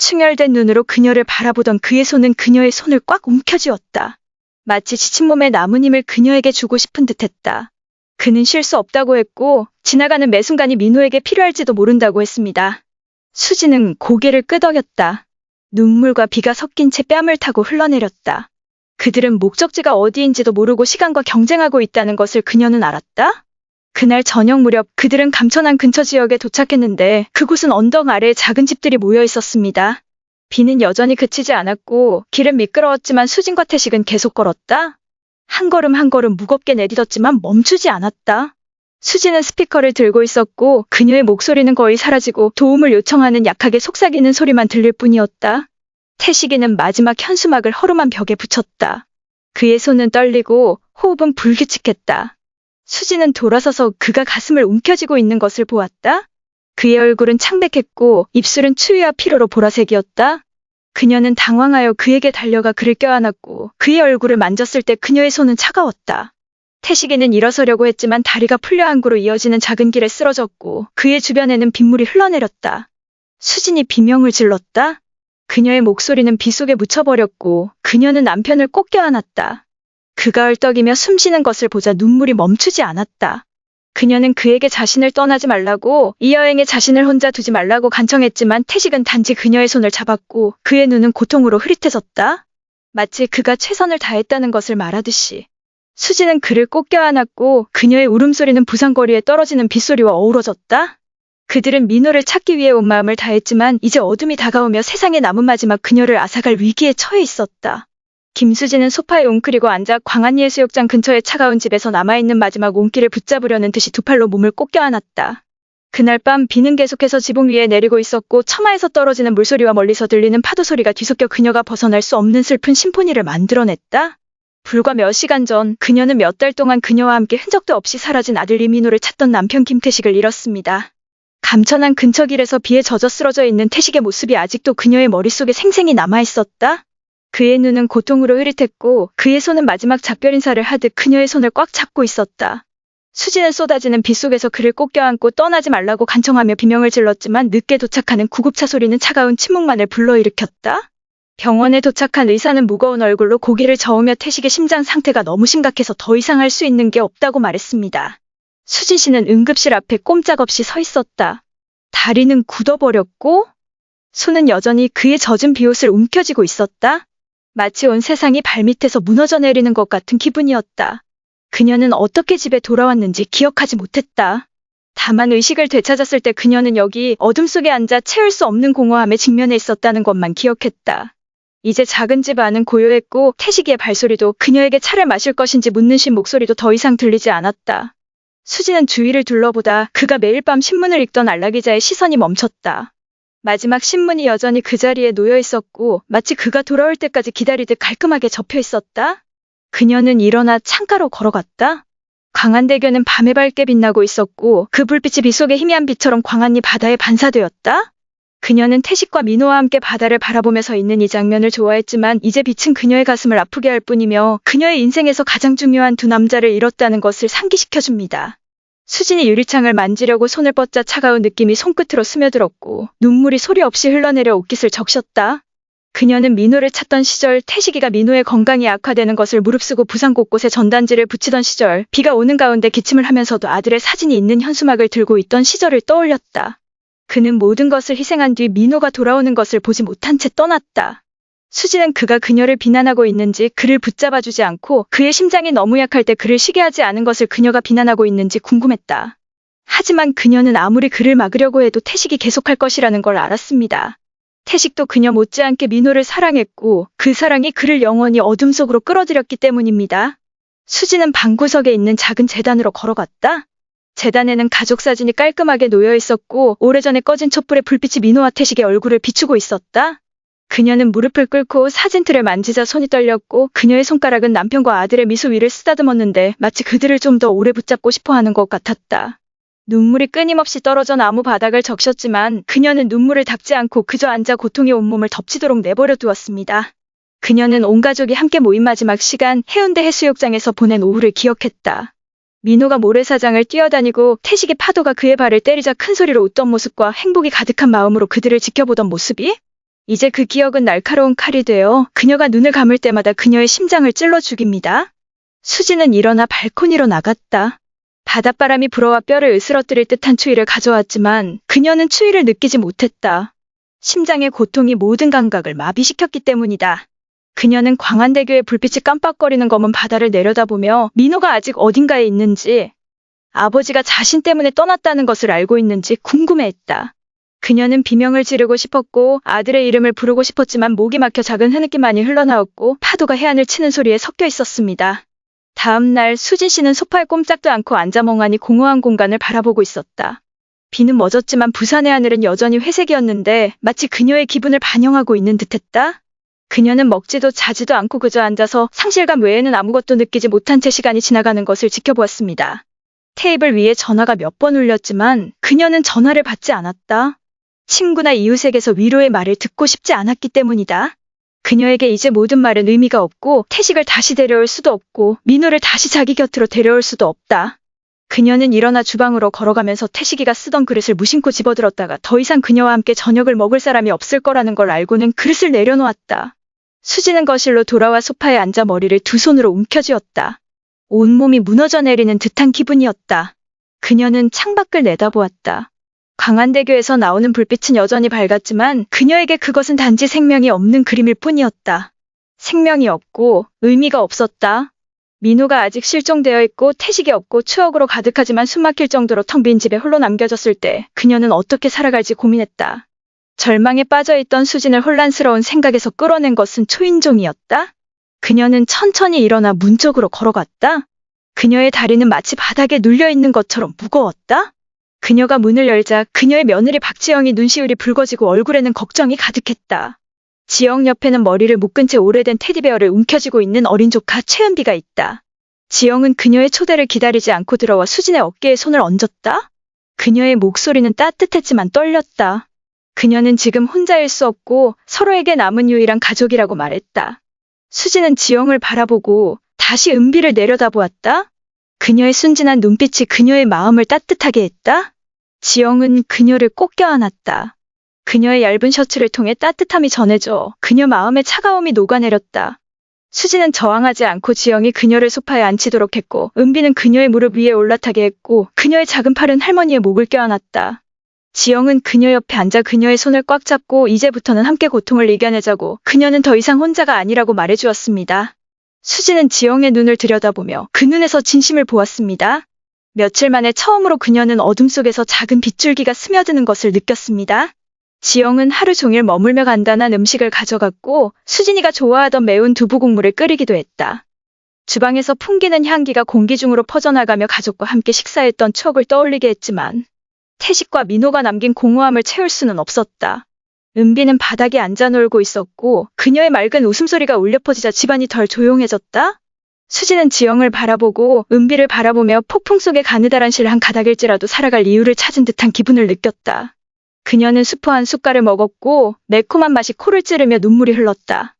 충혈된 눈으로 그녀를 바라보던 그의 손은 그녀의 손을 꽉 움켜쥐었다. 마치 지친 몸에 남은 힘을 그녀에게 주고 싶은 듯했다. 그는 쉴 수 없다고 했고 지나가는 매 순간이 민호에게 필요할지도 모른다고 했습니다. 수지는 고개를 끄덕였다. 눈물과 비가 섞인 채 뺨을 타고 흘러내렸다. 그들은 목적지가 어디인지도 모르고 시간과 경쟁하고 있다는 것을 그녀는 알았다. 그날 저녁 무렵 그들은 감천항 근처 지역에 도착했는데 그곳은 언덕 아래에 작은 집들이 모여 있었습니다. 비는 여전히 그치지 않았고 길은 미끄러웠지만 수진과 태식은 계속 걸었다. 한 걸음 한 걸음 무겁게 내딛었지만 멈추지 않았다. 수진은 스피커를 들고 있었고 그녀의 목소리는 거의 사라지고 도움을 요청하는 약하게 속삭이는 소리만 들릴 뿐이었다. 태식이는 마지막 현수막을 허름한 벽에 붙였다. 그의 손은 떨리고 호흡은 불규칙했다. 수지는 돌아서서 그가 가슴을 움켜쥐고 있는 것을 보았다. 그의 얼굴은 창백했고 입술은 추위와 피로로 보라색이었다. 그녀는 당황하여 그에게 달려가 그를 껴안았고 그의 얼굴을 만졌을 때 그녀의 손은 차가웠다. 태식이는 일어서려고 했지만 다리가 풀려 항구로 이어지는 작은 길에 쓰러졌고 그의 주변에는 빗물이 흘러내렸다. 수진이 비명을 질렀다. 그녀의 목소리는 비 속에 묻혀버렸고 그녀는 남편을 꼭 껴안았다. 그가 얼떡이며 숨쉬는 것을 보자 눈물이 멈추지 않았다. 그녀는 그에게 자신을 떠나지 말라고, 이 여행에 자신을 혼자 두지 말라고 간청했지만 태식은 단지 그녀의 손을 잡았고 그의 눈은 고통으로 흐릿해졌다. 마치 그가 최선을 다했다는 것을 말하듯이. 수지는 그를 꼭 껴안았고 그녀의 울음소리는 부산거리에 떨어지는 빗소리와 어우러졌다. 그들은 민호를 찾기 위해 온 마음을 다했지만 이제 어둠이 다가오며 세상에 남은 마지막 그녀를 앗아갈 위기에 처해 있었다. 김수지는 소파에 웅크리고 앉아 광안리 해수욕장 근처의 차가운 집에서 남아있는 마지막 온기를 붙잡으려는 듯이 두 팔로 몸을 꼭 껴안았다. 그날 밤 비는 계속해서 지붕 위에 내리고 있었고 처마에서 떨어지는 물소리와 멀리서 들리는 파도 소리가 뒤섞여 그녀가 벗어날 수 없는 슬픈 심포니를 만들어냈다. 불과 몇 시간 전 그녀는 몇 달 동안 그녀와 함께 흔적도 없이 사라진 아들 이민호를 찾던 남편 김태식을 잃었습니다. 감천항 근처 길에서 비에 젖어 쓰러져 있는 태식의 모습이 아직도 그녀의 머릿속에 생생히 남아있었다. 그의 눈은 고통으로 흐릿했고 그의 손은 마지막 작별 인사를 하듯 그녀의 손을 꽉 잡고 있었다. 수지는 쏟아지는 빗 속에서 그를 꼭 껴안고 떠나지 말라고 간청하며 비명을 질렀지만 늦게 도착하는 구급차 소리는 차가운 침묵만을 불러일으켰다. 병원에 도착한 의사는 무거운 얼굴로 고개를 저으며 태식의 심장 상태가 너무 심각해서 더 이상 할 수 있는 게 없다고 말했습니다. 수진 씨는 응급실 앞에 꼼짝없이 서 있었다. 다리는 굳어버렸고 손은 여전히 그의 젖은 비옷을 움켜쥐고 있었다. 마치 온 세상이 발밑에서 무너져 내리는 것 같은 기분이었다. 그녀는 어떻게 집에 돌아왔는지 기억하지 못했다. 다만 의식을 되찾았을 때 그녀는 여기 어둠 속에 앉아 채울 수 없는 공허함에 직면해 있었다는 것만 기억했다. 이제 작은 집 안은 고요했고 태식이의 발소리도 그녀에게 차를 마실 것인지 묻는 쉰 목소리도 더 이상 들리지 않았다. 수지는 주위를 둘러보다 그가 매일 밤 신문을 읽던 안락기자의 시선이 멈췄다. 마지막 신문이 여전히 그 자리에 놓여 있었고 마치 그가 돌아올 때까지 기다리듯 깔끔하게 접혀 있었다. 그녀는 일어나 창가로 걸어갔다. 광안대교는 밤에 밝게 빛나고 있었고 그 불빛이 빗속의 희미한 빛처럼 광안리 바다에 반사되었다. 그녀는 태식과 민호와 함께 바다를 바라보며 서 있는 이 장면을 좋아했지만 이제 빛은 그녀의 가슴을 아프게 할 뿐이며 그녀의 인생에서 가장 중요한 두 남자를 잃었다는 것을 상기시켜줍니다. 수진이 유리창을 만지려고 손을 뻗자 차가운 느낌이 손끝으로 스며들었고 눈물이 소리 없이 흘러내려 옷깃을 적셨다. 그녀는 민호를 찾던 시절, 태식이가 민호의 건강이 악화되는 것을 무릅쓰고 부산 곳곳에 전단지를 붙이던 시절, 비가 오는 가운데 기침을 하면서도 아들의 사진이 있는 현수막을 들고 있던 시절을 떠올렸다. 그는 모든 것을 희생한 뒤 민호가 돌아오는 것을 보지 못한 채 떠났다. 수지는 그가 그녀를 비난하고 있는지 그를 붙잡아주지 않고 그의 심장이 너무 약할 때 그를 쉬게 하지 않은 것을 그녀가 비난하고 있는지 궁금했다. 하지만 그녀는 아무리 그를 막으려고 해도 태식이 계속할 것이라는 걸 알았습니다. 태식도 그녀 못지않게 민호를 사랑했고 그 사랑이 그를 영원히 어둠 속으로 끌어들였기 때문입니다. 수지는 방구석에 있는 작은 재단으로 걸어갔다. 재단에는 가족 사진이 깔끔하게 놓여 있었고 오래전에 꺼진 촛불의 불빛이 민호와 태식의 얼굴을 비추고 있었다. 그녀는 무릎을 꿇고 사진틀을 만지자 손이 떨렸고 그녀의 손가락은 남편과 아들의 미소 위를 쓰다듬었는데 마치 그들을 좀 더 오래 붙잡고 싶어하는 것 같았다. 눈물이 끊임없이 떨어져 나무 바닥을 적셨지만 그녀는 눈물을 닦지 않고 그저 앉아 고통이 온몸을 덮치도록 내버려 두었습니다. 그녀는 온 가족이 함께 모인 마지막 시간, 해운대 해수욕장에서 보낸 오후를 기억했다. 민호가 모래사장을 뛰어다니고 태식의 파도가 그의 발을 때리자 큰 소리로 웃던 모습과 행복이 가득한 마음으로 그들을 지켜보던 모습이 이제 그 기억은 날카로운 칼이 되어 그녀가 눈을 감을 때마다 그녀의 심장을 찔러 죽입니다. 수지는 일어나 발코니로 나갔다. 바닷바람이 불어와 뼈를 으스러뜨릴 듯한 추위를 가져왔지만 그녀는 추위를 느끼지 못했다. 심장의 고통이 모든 감각을 마비시켰기 때문이다. 그녀는 광안대교의 불빛이 깜빡거리는 검은 바다를 내려다보며 민호가 아직 어딘가에 있는지, 아버지가 자신 때문에 떠났다는 것을 알고 있는지 궁금해했다. 그녀는 비명을 지르고 싶었고 아들의 이름을 부르고 싶었지만 목이 막혀 작은 흐느낌만이 흘러나왔고 파도가 해안을 치는 소리에 섞여 있었습니다. 다음 날 수진 씨는 소파에 꼼짝도 않고 앉아 멍하니 공허한 공간을 바라보고 있었다. 비는 멎었지만 부산의 하늘은 여전히 회색이었는데 마치 그녀의 기분을 반영하고 있는 듯했다. 그녀는 먹지도 자지도 않고 그저 앉아서 상실감 외에는 아무것도 느끼지 못한 채 시간이 지나가는 것을 지켜보았습니다. 테이블 위에 전화가 몇 번 울렸지만 그녀는 전화를 받지 않았다. 친구나 이웃에게서 위로의 말을 듣고 싶지 않았기 때문이다. 그녀에게 이제 모든 말은 의미가 없고 태식을 다시 데려올 수도 없고 민호를 다시 자기 곁으로 데려올 수도 없다. 그녀는 일어나 주방으로 걸어가면서 태식이가 쓰던 그릇을 무심코 집어들었다가 더 이상 그녀와 함께 저녁을 먹을 사람이 없을 거라는 걸 알고는 그릇을 내려놓았다. 수지는 거실로 돌아와 소파에 앉아 머리를 두 손으로 움켜쥐었다. 온몸이 무너져 내리는 듯한 기분이었다. 그녀는 창밖을 내다보았다. 광안대교에서 나오는 불빛은 여전히 밝았지만 그녀에게 그것은 단지 생명이 없는 그림일 뿐이었다. 생명이 없고 의미가 없었다. 민호가 아직 실종되어 있고 태식이 없고 추억으로 가득하지만 숨막힐 정도로 텅 빈 집에 홀로 남겨졌을 때 그녀는 어떻게 살아갈지 고민했다. 절망에 빠져있던 수진을 혼란스러운 생각에서 끌어낸 것은 초인종이었다. 그녀는 천천히 일어나 문 쪽으로 걸어갔다. 그녀의 다리는 마치 바닥에 눌려있는 것처럼 무거웠다. 그녀가 문을 열자 그녀의 며느리 박지영이 눈시울이 붉어지고 얼굴에는 걱정이 가득했다. 지영 옆에는 머리를 묶은 채 오래된 테디베어를 움켜쥐고 있는 어린 조카 최은비가 있다. 지영은 그녀의 초대를 기다리지 않고 들어와 수진의 어깨에 손을 얹었다. 그녀의 목소리는 따뜻했지만 떨렸다. 그녀는 지금 혼자일 수 없고 서로에게 남은 유일한 가족이라고 말했다. 수진은 지영을 바라보고 다시 은비를 내려다보았다. 그녀의 순진한 눈빛이 그녀의 마음을 따뜻하게 했다. 지영은 그녀를 꼭 껴안았다. 그녀의 얇은 셔츠를 통해 따뜻함이 전해져 그녀 마음의 차가움이 녹아내렸다. 수진은 저항하지 않고 지영이 그녀를 소파에 앉히도록 했고 은비는 그녀의 무릎 위에 올라타게 했고 그녀의 작은 팔은 할머니의 목을 껴안았다. 지영은 그녀 옆에 앉아 그녀의 손을 꽉 잡고 이제부터는 함께 고통을 이겨내자고 그녀는 더 이상 혼자가 아니라고 말해주었습니다. 수진은 지영의 눈을 들여다보며 그 눈에서 진심을 보았습니다. 며칠 만에 처음으로 그녀는 어둠 속에서 작은 빗줄기가 스며드는 것을 느꼈습니다. 지영은 하루 종일 머물며 간단한 음식을 가져갔고 수진이가 좋아하던 매운 두부 국물을 끓이기도 했다. 주방에서 풍기는 향기가 공기 중으로 퍼져나가며 가족과 함께 식사했던 추억을 떠올리게 했지만 태식과 민호가 남긴 공허함을 채울 수는 없었다. 은비는 바닥에 앉아 놀고 있었고 그녀의 맑은 웃음소리가 울려 퍼지자 집안이 덜 조용해졌다. 수진은 지영을 바라보고 은비를 바라보며 폭풍 속의 가느다란 실 한 가닥일지라도 살아갈 이유를 찾은 듯한 기분을 느꼈다. 그녀는 수프 한 숟갈을 먹었고 매콤한 맛이 코를 찌르며 눈물이 흘렀다.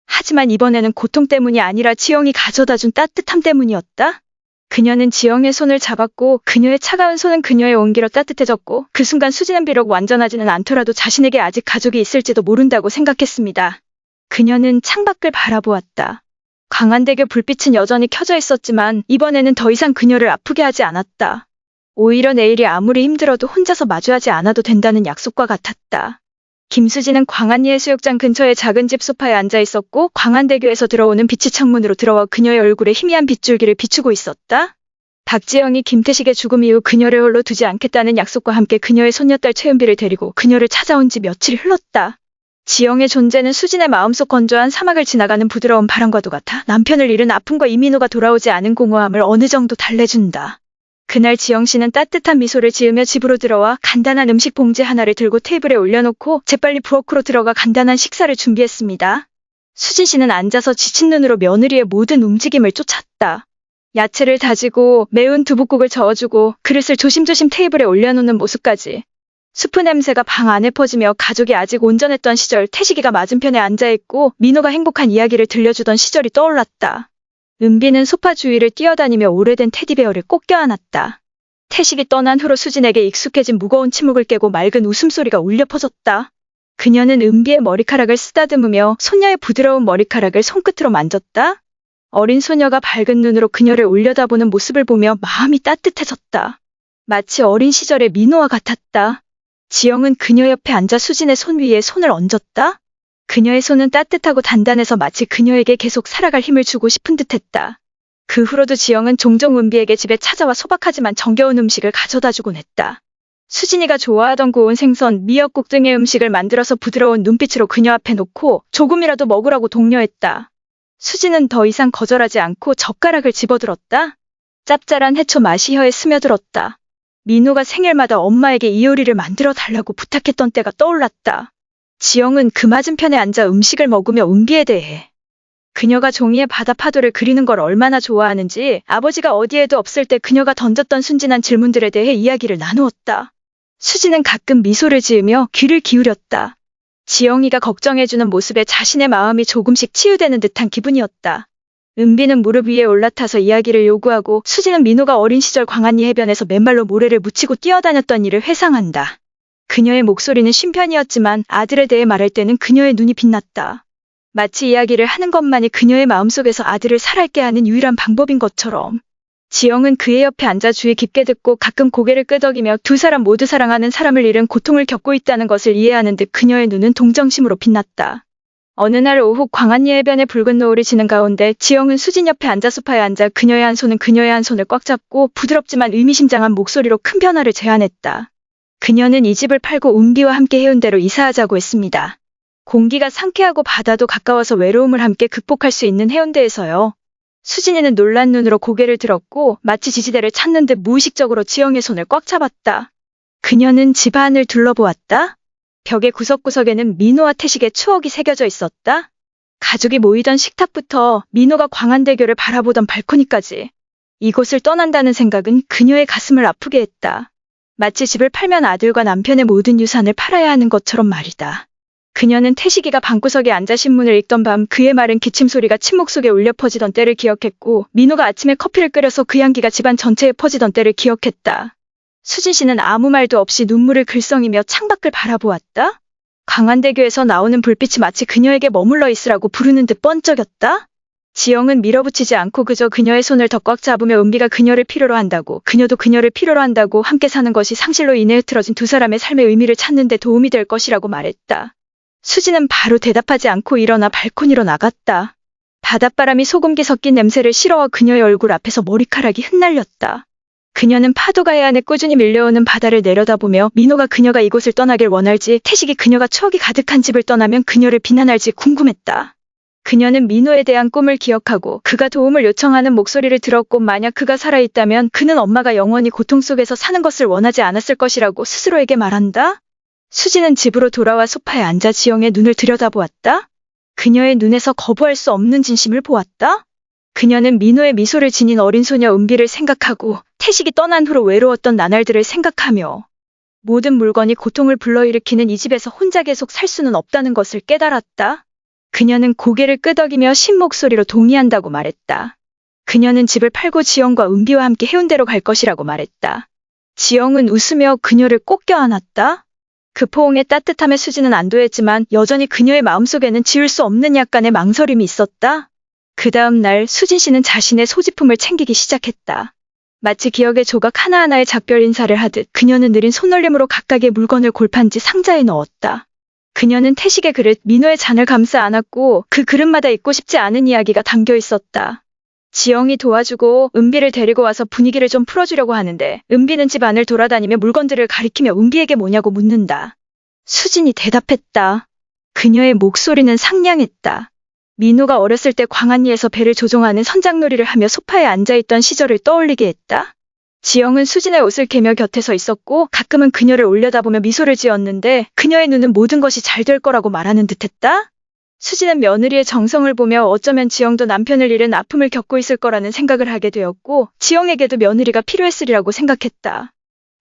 하지만 이번에는 고통 때문이 아니라 지영이 가져다준 따뜻함 때문이었다. 그녀는 지영의 손을 잡았고 그녀의 차가운 손은 그녀의 온기로 따뜻해졌고 그 순간 수진은 비록 완전하지는 않더라도 자신에게 아직 가족이 있을지도 모른다고 생각했습니다. 그녀는 창밖을 바라보았다. 광안대교 불빛은 여전히 켜져 있었지만 이번에는 더 이상 그녀를 아프게 하지 않았다. 오히려 내일이 아무리 힘들어도 혼자서 마주하지 않아도 된다는 약속과 같았다. 김수진은 광안예수욕장 근처의 작은 집 소파에 앉아 있었고 광안대교에서 들어오는 빛이 창문으로 들어와 그녀의 얼굴에 희미한 빗줄기를 비추고 있었다. 박지영이 김태식의 죽음 이후 그녀를 홀로 두지 않겠다는 약속과 함께 그녀의 손녀딸 최은비를 데리고 그녀를 찾아온 지 며칠이 흘렀다. 지영의 존재는 수진의 마음속 건조한 사막을 지나가는 부드러운 바람과도 같아 남편을 잃은 아픔과 이민호가 돌아오지 않은 공허함을 어느 정도 달래준다. 그날 지영 씨는 따뜻한 미소를 지으며 집으로 들어와 간단한 음식 봉지 하나를 들고 테이블에 올려놓고 재빨리 부엌으로 들어가 간단한 식사를 준비했습니다. 수진 씨는 앉아서 지친 눈으로 며느리의 모든 움직임을 쫓았다. 야채를 다지고 매운 두부국을 저어주고 그릇을 조심조심 테이블에 올려놓는 모습까지. 수프 냄새가 방 안에 퍼지며 가족이 아직 온전했던 시절 태식이가 맞은편에 앉아있고 민호가 행복한 이야기를 들려주던 시절이 떠올랐다. 은비는 소파 주위를 뛰어다니며 오래된 테디베어를 꼭 껴안았다. 태식이 떠난 후로 수진에게 익숙해진 무거운 침묵을 깨고 맑은 웃음소리가 울려 퍼졌다. 그녀는 은비의 머리카락을 쓰다듬으며 손녀의 부드러운 머리카락을 손끝으로 만졌다. 어린 소녀가 밝은 눈으로 그녀를 올려다보는 모습을 보며 마음이 따뜻해졌다. 마치 어린 시절의 민호와 같았다. 지영은 그녀 옆에 앉아 수진의 손 위에 손을 얹었다. 그녀의 손은 따뜻하고 단단해서 마치 그녀에게 계속 살아갈 힘을 주고 싶은 듯했다. 그 후로도 지영은 종종 은비에게 집에 찾아와 소박하지만 정겨운 음식을 가져다 주곤 했다. 수진이가 좋아하던 고운 생선, 미역국 등의 음식을 만들어서 부드러운 눈빛으로 그녀 앞에 놓고 조금이라도 먹으라고 독려했다. 수진은 더 이상 거절하지 않고 젓가락을 집어들었다. 짭짤한 해초 맛이 혀에 스며들었다. 민호가 생일마다 엄마에게 이 요리를 만들어 달라고 부탁했던 때가 떠올랐다. 지영은 그 맞은편에 앉아 음식을 먹으며 은비에 대해 그녀가 종이에 바다 파도를 그리는 걸 얼마나 좋아하는지 아버지가 어디에도 없을 때 그녀가 던졌던 순진한 질문들에 대해 이야기를 나누었다. 수진은 가끔 미소를 지으며 귀를 기울였다. 지영이가 걱정해주는 모습에 자신의 마음이 조금씩 치유되는 듯한 기분이었다. 은비는 무릎 위에 올라타서 이야기를 요구하고 수진은 민호가 어린 시절 광안리 해변에서 맨발로 모래를 묻히고 뛰어다녔던 일을 회상한다. 그녀의 목소리는 쉼 편이었지만 아들에 대해 말할 때는 그녀의 눈이 빛났다. 마치 이야기를 하는 것만이 그녀의 마음속에서 아들을 살아있게 하는 유일한 방법인 것처럼. 지영은 그의 옆에 앉아 주의 깊게 듣고 가끔 고개를 끄덕이며 두 사람 모두 사랑하는 사람을 잃은 고통을 겪고 있다는 것을 이해하는 듯 그녀의 눈은 동정심으로 빛났다. 어느 날 오후 광안리 해변에 붉은 노을이 지는 가운데 지영은 수진 옆에 앉아 소파에 앉아 그녀의 한 손을 꽉 잡고 부드럽지만 의미심장한 목소리로 큰 변화를 제안했다. 그녀는 이 집을 팔고 은비와 함께 해운대로 이사하자고 했습니다. 공기가 상쾌하고 바다도 가까워서 외로움을 함께 극복할 수 있는 해운대에서요. 수진이는 놀란 눈으로 고개를 들었고 마치 지지대를 찾는 듯 무의식적으로 지영의 손을 꽉 잡았다. 그녀는 집안을 둘러보았다. 벽의 구석구석에는 민호와 태식의 추억이 새겨져 있었다. 가족이 모이던 식탁부터 민호가 광안대교를 바라보던 발코니까지. 이곳을 떠난다는 생각은 그녀의 가슴을 아프게 했다. 마치 집을 팔면 아들과 남편의 모든 유산을 팔아야 하는 것처럼 말이다. 그녀는 태식이가 방구석에 앉아 신문을 읽던 밤 그의 마른 기침소리가 침묵 속에 울려 퍼지던 때를 기억했고 민호가 아침에 커피를 끓여서 그 향기가 집안 전체에 퍼지던 때를 기억했다. 수진 씨는 아무 말도 없이 눈물을 글썽이며 창밖을 바라보았다. 광안대교에서 나오는 불빛이 마치 그녀에게 머물러 있으라고 부르는 듯 번쩍였다. 지영은 밀어붙이지 않고 그저 그녀의 손을 더 꽉 잡으며 은비가 그녀를 필요로 한다고, 그녀도 그녀를 필요로 한다고, 함께 사는 것이 상실로 인해 흐트러진 두 사람의 삶의 의미를 찾는 데 도움이 될 것이라고 말했다. 수지는 바로 대답하지 않고 일어나 발코니로 나갔다. 바닷바람이 소금기 섞인 냄새를 실어와 그녀의 얼굴 앞에서 머리카락이 흩날렸다. 그녀는 파도가 해안에 꾸준히 밀려오는 바다를 내려다보며 민호가 그녀가 이곳을 떠나길 원할지, 태식이 그녀가 추억이 가득한 집을 떠나면 그녀를 비난할지 궁금했다. 그녀는 민호에 대한 꿈을 기억하고 그가 도움을 요청하는 목소리를 들었고 만약 그가 살아있다면 그는 엄마가 영원히 고통 속에서 사는 것을 원하지 않았을 것이라고 스스로에게 말한다. 수지는 집으로 돌아와 소파에 앉아 지영의 눈을 들여다보았다. 그녀의 눈에서 거부할 수 없는 진심을 보았다. 그녀는 민호의 미소를 지닌 어린 소녀 은비를 생각하고 태식이 떠난 후로 외로웠던 나날들을 생각하며 모든 물건이 고통을 불러일으키는 이 집에서 혼자 계속 살 수는 없다는 것을 깨달았다. 그녀는 고개를 끄덕이며 신 목소리로 동의한다고 말했다. 그녀는 집을 팔고 지영과 은비와 함께 해운대로 갈 것이라고 말했다. 지영은 웃으며 그녀를 꼭 껴안았다. 그 포옹의 따뜻함에 수지는 안도했지만 여전히 그녀의 마음속에는 지울 수 없는 약간의 망설임이 있었다. 그 다음 날 수진 씨는 자신의 소지품을 챙기기 시작했다. 마치 기억의 조각 하나하나에 작별 인사를 하듯 그녀는 느린 손놀림으로 각각의 물건을 골판지 상자에 넣었다. 그녀는 태식의 그릇, 민호의 잔을 감싸 안았고 그 그릇마다 잊고 싶지 않은 이야기가 담겨 있었다. 지영이 도와주고 은비를 데리고 와서 분위기를 좀 풀어주려고 하는데 은비는 집 안을 돌아다니며 물건들을 가리키며 은비에게 뭐냐고 묻는다. 수진이 대답했다. 그녀의 목소리는 상냥했다. 민호가 어렸을 때 광안리에서 배를 조종하는 선장놀이를 하며 소파에 앉아있던 시절을 떠올리게 했다. 지영은 수진의 옷을 개며 곁에 서 있었고 가끔은 그녀를 올려다보며 미소를 지었는데 그녀의 눈은 모든 것이 잘 될 거라고 말하는 듯했다. 수지는 며느리의 정성을 보며 어쩌면 지영도 남편을 잃은 아픔을 겪고 있을 거라는 생각을 하게 되었고 지영에게도 며느리가 필요했으리라고 생각했다.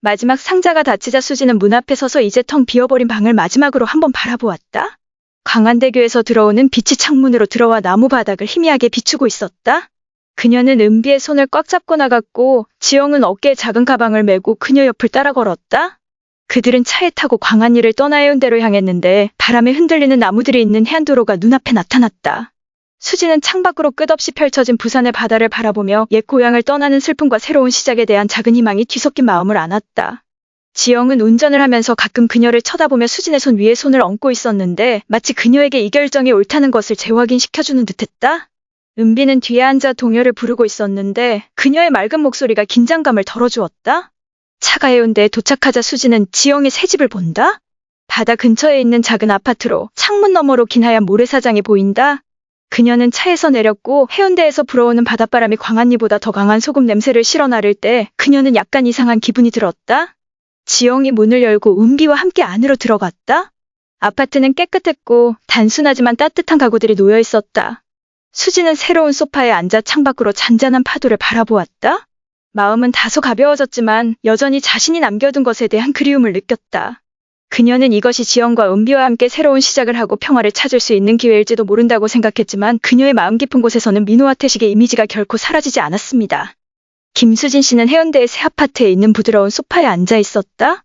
마지막 상자가 닫히자 수지는 문 앞에 서서 이제 텅 비어버린 방을 마지막으로 한번 바라보았다. 광안대교에서 들어오는 빛이 창문으로 들어와 나무 바닥을 희미하게 비추고 있었다. 그녀는 은비의 손을 꽉 잡고 나갔고 지영은 어깨에 작은 가방을 메고 그녀 옆을 따라 걸었다. 그들은 차에 타고 광안리를 떠나 해운대로 향했는데 바람에 흔들리는 나무들이 있는 해안도로가 눈앞에 나타났다. 수지는 창밖으로 끝없이 펼쳐진 부산의 바다를 바라보며 옛 고향을 떠나는 슬픔과 새로운 시작에 대한 작은 희망이 뒤섞인 마음을 안았다. 지영은 운전을 하면서 가끔 그녀를 쳐다보며 수진의 손 위에 손을 얹고 있었는데 마치 그녀에게 이 결정이 옳다는 것을 재확인시켜주는 듯했다. 은비는 뒤에 앉아 동요를 부르고 있었는데 그녀의 맑은 목소리가 긴장감을 덜어주었다. 차가 해운대에 도착하자 수지는 지영의 새 집을 본다. 바다 근처에 있는 작은 아파트로 창문 너머로 긴 하얀 모래사장이 보인다. 그녀는 차에서 내렸고 해운대에서 불어오는 바닷바람이 광안리보다 더 강한 소금 냄새를 실어 나를 때 그녀는 약간 이상한 기분이 들었다. 지영이 문을 열고 은비와 함께 안으로 들어갔다. 아파트는 깨끗했고 단순하지만 따뜻한 가구들이 놓여 있었다. 수지는 새로운 소파에 앉아 창밖으로 잔잔한 파도를 바라보았다. 마음은 다소 가벼워졌지만 여전히 자신이 남겨둔 것에 대한 그리움을 느꼈다. 그녀는 이것이 지영과 은비와 함께 새로운 시작을 하고 평화를 찾을 수 있는 기회일지도 모른다고 생각했지만 그녀의 마음 깊은 곳에서는 민호와 태식의 이미지가 결코 사라지지 않았습니다. 김수진 씨는 해운대의 새 아파트에 있는 부드러운 소파에 앉아 있었다.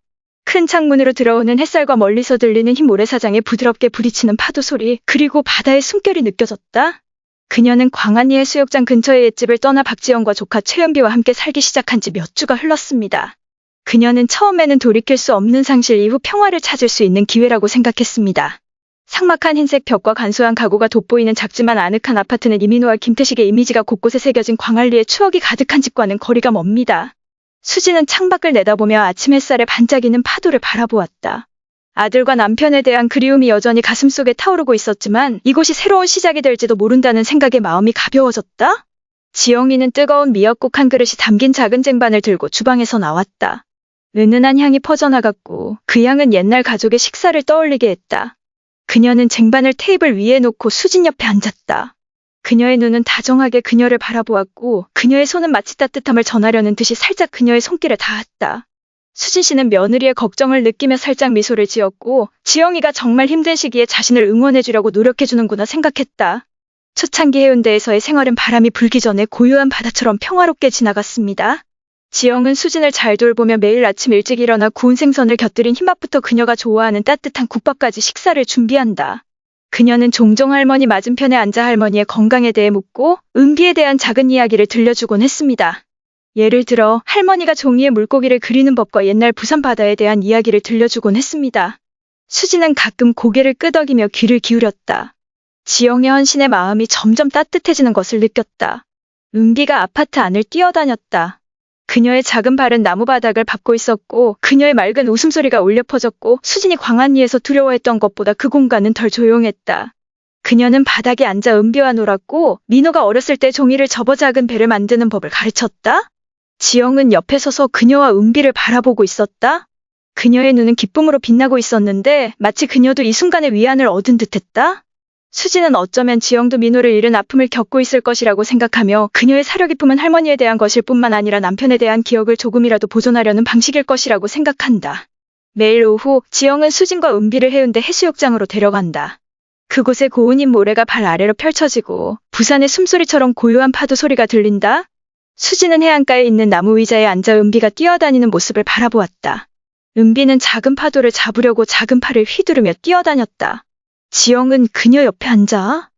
큰 창문으로 들어오는 햇살과 멀리서 들리는 흰 모래사장에 부드럽게 부딪히는 파도 소리, 그리고 바다의 숨결이 느껴졌다. 그녀는 광안리 해수욕장 근처의 옛집을 떠나 박지영과 조카 최연비와 함께 살기 시작한 지 몇 주가 흘렀습니다. 그녀는 처음에는 돌이킬 수 없는 상실 이후 평화를 찾을 수 있는 기회라고 생각했습니다. 삭막한 흰색 벽과 간소한 가구가 돋보이는 작지만 아늑한 아파트는 이민호와 김태식의 이미지가 곳곳에 새겨진 광안리의 추억이 가득한 집과는 거리가 멉니다. 수지는 창밖을 내다보며 아침 햇살에 반짝이는 파도를 바라보았다. 아들과 남편에 대한 그리움이 여전히 가슴속에 타오르고 있었지만 이곳이 새로운 시작이 될지도 모른다는 생각에 마음이 가벼워졌다. 지영이는 뜨거운 미역국 한 그릇이 담긴 작은 쟁반을 들고 주방에서 나왔다. 은은한 향이 퍼져나갔고 그 향은 옛날 가족의 식사를 떠올리게 했다. 그녀는 쟁반을 테이블 위에 놓고 수진 옆에 앉았다. 그녀의 눈은 다정하게 그녀를 바라보았고 그녀의 손은 마치 따뜻함을 전하려는 듯이 살짝 그녀의 손길에 닿았다. 수진 씨는 며느리의 걱정을 느끼며 살짝 미소를 지었고 지영이가 정말 힘든 시기에 자신을 응원해주려고 노력해주는구나 생각했다. 초창기 해운대에서의 생활은 바람이 불기 전에 고요한 바다처럼 평화롭게 지나갔습니다. 지영은 수진을 잘 돌보며 매일 아침 일찍 일어나 구운 생선을 곁들인 흰밥부터 그녀가 좋아하는 따뜻한 국밥까지 식사를 준비한다. 그녀는 종종 할머니 맞은편에 앉아 할머니의 건강에 대해 묻고 은비에 대한 작은 이야기를 들려주곤 했습니다. 예를 들어 할머니가 종이에 물고기를 그리는 법과 옛날 부산 바다에 대한 이야기를 들려주곤 했습니다. 수진은 가끔 고개를 끄덕이며 귀를 기울였다. 지영의 헌신의 마음이 점점 따뜻해지는 것을 느꼈다. 은비가 아파트 안을 뛰어다녔다. 그녀의 작은 발은 나무 바닥을 밟고 있었고 그녀의 맑은 웃음소리가 울려 퍼졌고 수진이 광안리에서 두려워했던 것보다 그 공간은 덜 조용했다. 그녀는 바닥에 앉아 은비와 놀았고 민호가 어렸을 때 종이를 접어 작은 배를 만드는 법을 가르쳤다. 지영은 옆에 서서 그녀와 은비를 바라보고 있었다. 그녀의 눈은 기쁨으로 빛나고 있었는데 마치 그녀도 이 순간에 위안을 얻은 듯했다. 수지는 어쩌면 지영도 민호를 잃은 아픔을 겪고 있을 것이라고 생각하며 그녀의 사려 깊음은 할머니에 대한 것일 뿐만 아니라 남편에 대한 기억을 조금이라도 보존하려는 방식일 것이라고 생각한다. 매일 오후 지영은 수진과 은비를 해운대 해수욕장으로 데려간다. 그곳에 고운 흰 모래가 발 아래로 펼쳐지고 부산의 숨소리처럼 고요한 파도 소리가 들린다. 수지는 해안가에 있는 나무 의자에 앉아 은비가 뛰어다니는 모습을 바라보았다. 은비는 작은 파도를 잡으려고 작은 팔을 휘두르며 뛰어다녔다. 지영은 그녀 옆에 앉아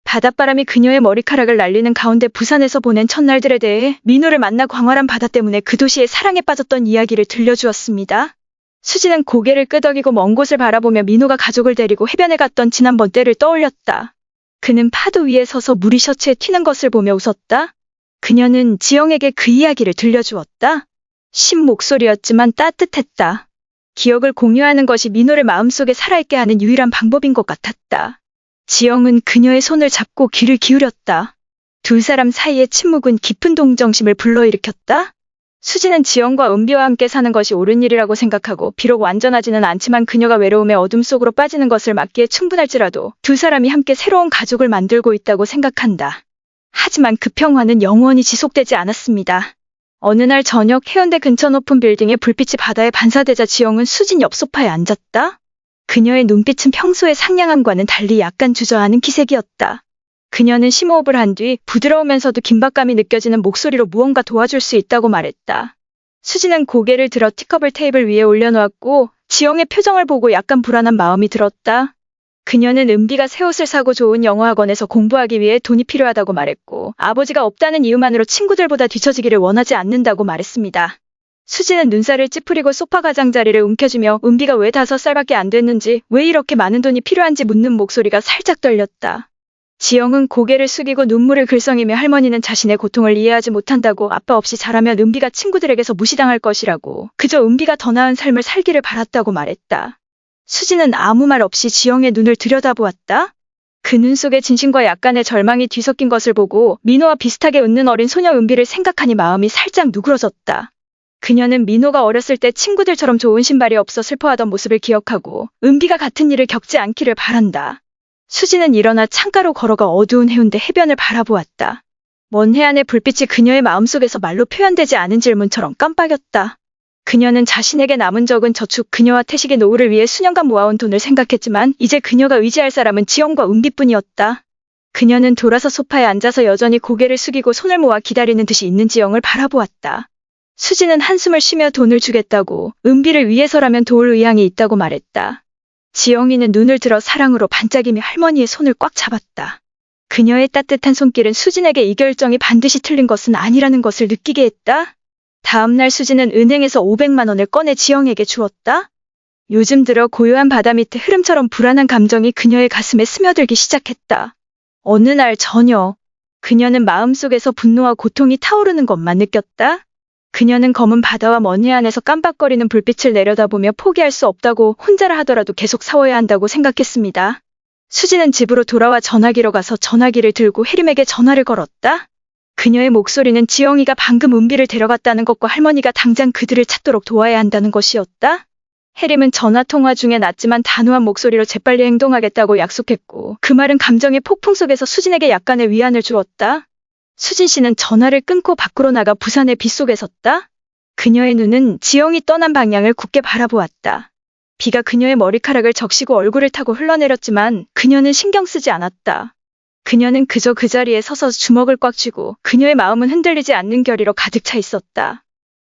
바닷바람이 그녀의 머리카락을 날리는 가운데 부산에서 보낸 첫날들에 대해 민호를 만나 광활한 바다 때문에 그 도시에 사랑에 빠졌던 이야기를 들려주었습니다. 수지는 고개를 끄덕이고 먼 곳을 바라보며 민호가 가족을 데리고 해변에 갔던 지난번 때를 떠올렸다. 그는 파도 위에 서서 물이 셔츠에 튀는 것을 보며 웃었다. 그녀는 지영에게 그 이야기를 들려주었다. 쉰 목소리였지만 따뜻했다. 기억을 공유하는 것이 민호를 마음속에 살아있게 하는 유일한 방법인 것 같았다. 지영은 그녀의 손을 잡고 귀를 기울였다. 두 사람 사이의 침묵은 깊은 동정심을 불러일으켰다. 수지는 지영과 은비와 함께 사는 것이 옳은 일이라고 생각하고 비록 완전하지는 않지만 그녀가 외로움의 어둠 속으로 빠지는 것을 막기에 충분할지라도 두 사람이 함께 새로운 가족을 만들고 있다고 생각한다. 하지만 그 평화는 영원히 지속되지 않았습니다. 어느 날 저녁 해운대 근처 높은 빌딩의 불빛이 바다에 반사되자 지영은 수진 옆 소파에 앉았다. 그녀의 눈빛은 평소의 상냥함과는 달리 약간 주저하는 기색이었다. 그녀는 심호흡을 한 뒤 부드러우면서도 긴박감이 느껴지는 목소리로 무언가 도와줄 수 있다고 말했다. 수진은 고개를 들어 티컵을 테이블 위에 올려놓았고 지영의 표정을 보고 약간 불안한 마음이 들었다. 그녀는 은비가 새 옷을 사고 좋은 영어학원에서 공부하기 위해 돈이 필요하다고 말했고 아버지가 없다는 이유만으로 친구들보다 뒤처지기를 원하지 않는다고 말했습니다. 수지는 눈살을 찌푸리고 소파 가장자리를 움켜쥐며 은비가 왜 5살밖에 안 됐는지 왜 이렇게 많은 돈이 필요한지 묻는 목소리가 살짝 떨렸다. 지영은 고개를 숙이고 눈물을 글썽이며 할머니는 자신의 고통을 이해하지 못한다고 아빠 없이 자라면 은비가 친구들에게서 무시당할 것이라고 그저 은비가 더 나은 삶을 살기를 바랐다고 말했다. 수지는 아무 말 없이 지영의 눈을 들여다보았다. 그 눈 속에 진심과 약간의 절망이 뒤섞인 것을 보고 민호와 비슷하게 웃는 어린 소녀 은비를 생각하니 마음이 살짝 누그러졌다. 그녀는 민호가 어렸을 때 친구들처럼 좋은 신발이 없어 슬퍼하던 모습을 기억하고 은비가 같은 일을 겪지 않기를 바란다. 수지는 일어나 창가로 걸어가 어두운 해운대 해변을 바라보았다. 먼 해안의 불빛이 그녀의 마음속에서 말로 표현되지 않은 질문처럼 깜빡였다. 그녀는 자신에게 남은 적은 저축, 그녀와 태식의 노후를 위해 수년간 모아온 돈을 생각했지만 이제 그녀가 의지할 사람은 지영과 은비뿐이었다. 그녀는 돌아서 소파에 앉아서 여전히 고개를 숙이고 손을 모아 기다리는 듯이 있는 지영을 바라보았다. 수진은 한숨을 쉬며 돈을 주겠다고, 은비를 위해서라면 도울 의향이 있다고 말했다. 지영이는 눈을 들어 사랑으로 반짝이며 할머니의 손을 꽉 잡았다. 그녀의 따뜻한 손길은 수진에게 이 결정이 반드시 틀린 것은 아니라는 것을 느끼게 했다. 다음 날 수진은 은행에서 500만 원을 꺼내 지영에게 주었다. 요즘 들어 고요한 바다 밑에 흐름처럼 불안한 감정이 그녀의 가슴에 스며들기 시작했다. 어느 날 저녁, 그녀는 마음속에서 분노와 고통이 타오르는 것만 느꼈다. 그녀는 검은 바다와 먼 해안에서 깜빡거리는 불빛을 내려다보며 포기할 수 없다고, 혼자라 하더라도 계속 싸워야 한다고 생각했습니다. 수진은 집으로 돌아와 전화기로 가서 전화기를 들고 혜림에게 전화를 걸었다. 그녀의 목소리는 지영이가 방금 은비를 데려갔다는 것과 할머니가 당장 그들을 찾도록 도와야 한다는 것이었다. 혜림은 전화통화 중에 낮지만 단호한 목소리로 재빨리 행동하겠다고 약속했고, 그 말은 감정의 폭풍 속에서 수진에게 약간의 위안을 주었다. 수진 씨는 전화를 끊고 밖으로 나가 부산의 빗속에 섰다. 그녀의 눈은 지영이 떠난 방향을 굳게 바라보았다. 비가 그녀의 머리카락을 적시고 얼굴을 타고 흘러내렸지만 그녀는 신경 쓰지 않았다. 그녀는 그저 그 자리에 서서 주먹을 꽉 쥐고, 그녀의 마음은 흔들리지 않는 결의로 가득 차 있었다.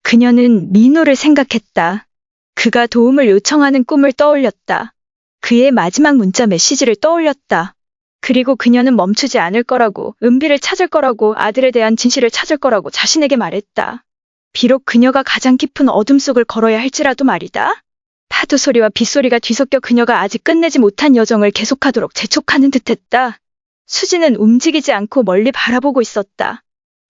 그녀는 민호를 생각했다. 그가 도움을 요청하는 꿈을 떠올렸다. 그의 마지막 문자 메시지를 떠올렸다. 그리고 그녀는 멈추지 않을 거라고, 은비를 찾을 거라고, 아들에 대한 진실을 찾을 거라고 자신에게 말했다. 비록 그녀가 가장 깊은 어둠 속을 걸어야 할지라도 말이다. 파도 소리와 빗소리가 뒤섞여 그녀가 아직 끝내지 못한 여정을 계속하도록 재촉하는 듯했다. 수진은 움직이지 않고 멀리 바라보고 있었다.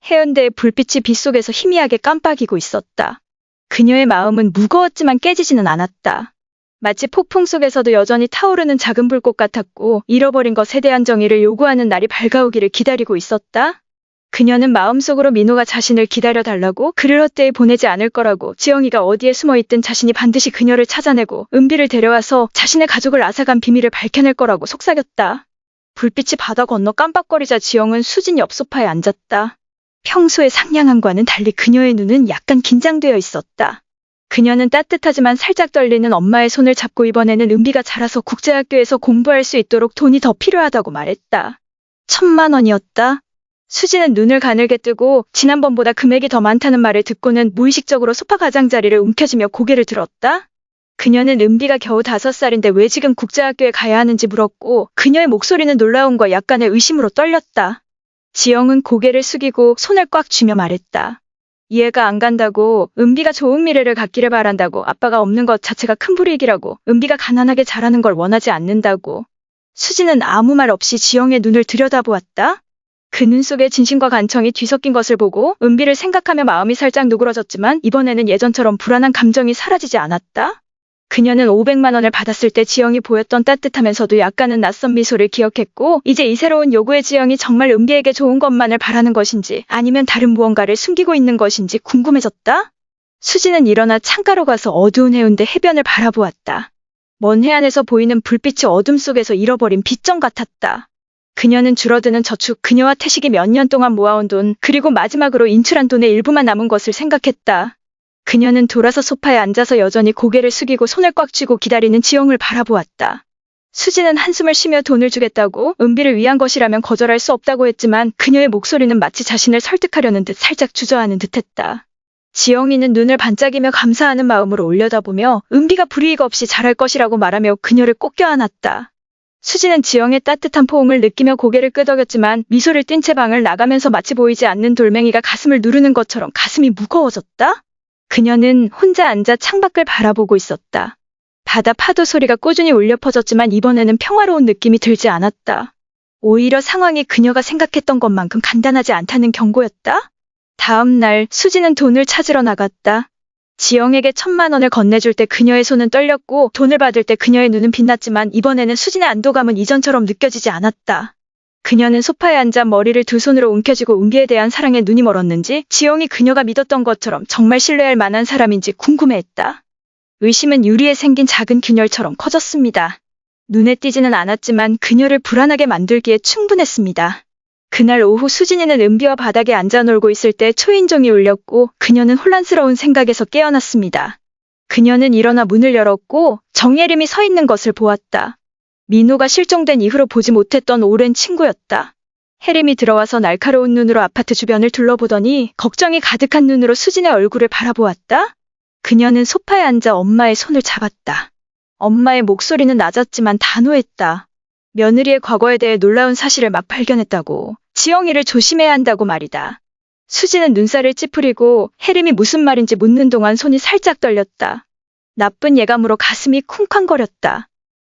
해운대의 불빛이 빗속에서 희미하게 깜빡이고 있었다. 그녀의 마음은 무거웠지만 깨지지는 않았다. 마치 폭풍 속에서도 여전히 타오르는 작은 불꽃 같았고, 잃어버린 것에 대한 정의를 요구하는 날이 밝아오기를 기다리고 있었다. 그녀는 마음속으로 민호가 자신을 기다려달라고, 그를 헛되이 보내지 않을 거라고, 지영이가 어디에 숨어있든 자신이 반드시 그녀를 찾아내고 은비를 데려와서 자신의 가족을 앗아간 비밀을 밝혀낼 거라고 속삭였다. 불빛이 바다 건너 깜빡거리자 지영은 수진 옆 소파에 앉았다. 평소의 상냥함과는 달리 그녀의 눈은 약간 긴장되어 있었다. 그녀는 따뜻하지만 살짝 떨리는 엄마의 손을 잡고 이번에는 은비가 자라서 국제학교에서 공부할 수 있도록 돈이 더 필요하다고 말했다. 1,000만 원이었다. 수지는 눈을 가늘게 뜨고 지난번보다 금액이 더 많다는 말을 듣고는 무의식적으로 소파 가장자리를 움켜쥐며 고개를 들었다. 그녀는 은비가 겨우 5살인데 왜 지금 국제학교에 가야 하는지 물었고, 그녀의 목소리는 놀라움과 약간의 의심으로 떨렸다. 지영은 고개를 숙이고 손을 꽉 쥐며 말했다. 이해가 안 간다고, 은비가 좋은 미래를 갖기를 바란다고, 아빠가 없는 것 자체가 큰 불이익이라고, 은비가 가난하게 자라는 걸 원하지 않는다고. 수지는 아무 말 없이 지영의 눈을 들여다보았다. 그 눈 속에 진심과 간청이 뒤섞인 것을 보고 은비를 생각하며 마음이 살짝 누그러졌지만 이번에는 예전처럼 불안한 감정이 사라지지 않았다. 그녀는 500만 원을 받았을 때 지영이 보였던 따뜻하면서도 약간은 낯선 미소를 기억했고, 이제 이 새로운 요구의 지영이 정말 은비에게 좋은 것만을 바라는 것인지 아니면 다른 무언가를 숨기고 있는 것인지 궁금해졌다. 수지는 일어나 창가로 가서 어두운 해운대 해변을 바라보았다. 먼 해안에서 보이는 불빛이 어둠 속에서 잃어버린 빗정 같았다. 그녀는 줄어드는 저축, 그녀와 태식이 몇 년 동안 모아온 돈, 그리고 마지막으로 인출한 돈의 일부만 남은 것을 생각했다. 그녀는 돌아서 소파에 앉아서 여전히 고개를 숙이고 손을 꽉 쥐고 기다리는 지영을 바라보았다. 수지는 한숨을 쉬며 돈을 주겠다고, 은비를 위한 것이라면 거절할 수 없다고 했지만 그녀의 목소리는 마치 자신을 설득하려는 듯 살짝 주저하는 듯했다. 지영이는 눈을 반짝이며 감사하는 마음으로 올려다보며 은비가 불이익 없이 잘할 것이라고 말하며 그녀를 꼭 껴안았다. 수지는 지영의 따뜻한 포옹을 느끼며 고개를 끄덕였지만 미소를 띤 채 방을 나가면서 마치 보이지 않는 돌멩이가 가슴을 누르는 것처럼 가슴이 무거워졌다. 그녀는 혼자 앉아 창밖을 바라보고 있었다. 바다 파도 소리가 꾸준히 울려 퍼졌지만 이번에는 평화로운 느낌이 들지 않았다. 오히려 상황이 그녀가 생각했던 것만큼 간단하지 않다는 경고였다. 다음 날 수지는 돈을 찾으러 나갔다. 지영에게 1,000만 원을 건네줄 때 그녀의 손은 떨렸고, 돈을 받을 때 그녀의 눈은 빛났지만 이번에는 수진의 안도감은 이전처럼 느껴지지 않았다. 그녀는 소파에 앉아 머리를 두 손으로 움켜쥐고 은비에 대한 사랑에 눈이 멀었는지, 지영이 그녀가 믿었던 것처럼 정말 신뢰할 만한 사람인지 궁금해했다. 의심은 유리에 생긴 작은 균열처럼 커졌습니다. 눈에 띄지는 않았지만 그녀를 불안하게 만들기에 충분했습니다. 그날 오후 수진이는 은비와 바닥에 앉아 놀고 있을 때 초인종이 울렸고 그녀는 혼란스러운 생각에서 깨어났습니다. 그녀는 일어나 문을 열었고 정예림이 서 있는 것을 보았다. 민호가 실종된 이후로 보지 못했던 오랜 친구였다. 혜림이 들어와서 날카로운 눈으로 아파트 주변을 둘러보더니 걱정이 가득한 눈으로 수진의 얼굴을 바라보았다. 그녀는 소파에 앉아 엄마의 손을 잡았다. 엄마의 목소리는 낮았지만 단호했다. 며느리의 과거에 대해 놀라운 사실을 막 발견했다고. 지영이를 조심해야 한다고 말이다. 수진은 눈살을 찌푸리고 혜림이 무슨 말인지 묻는 동안 손이 살짝 떨렸다. 나쁜 예감으로 가슴이 쿵쾅거렸다.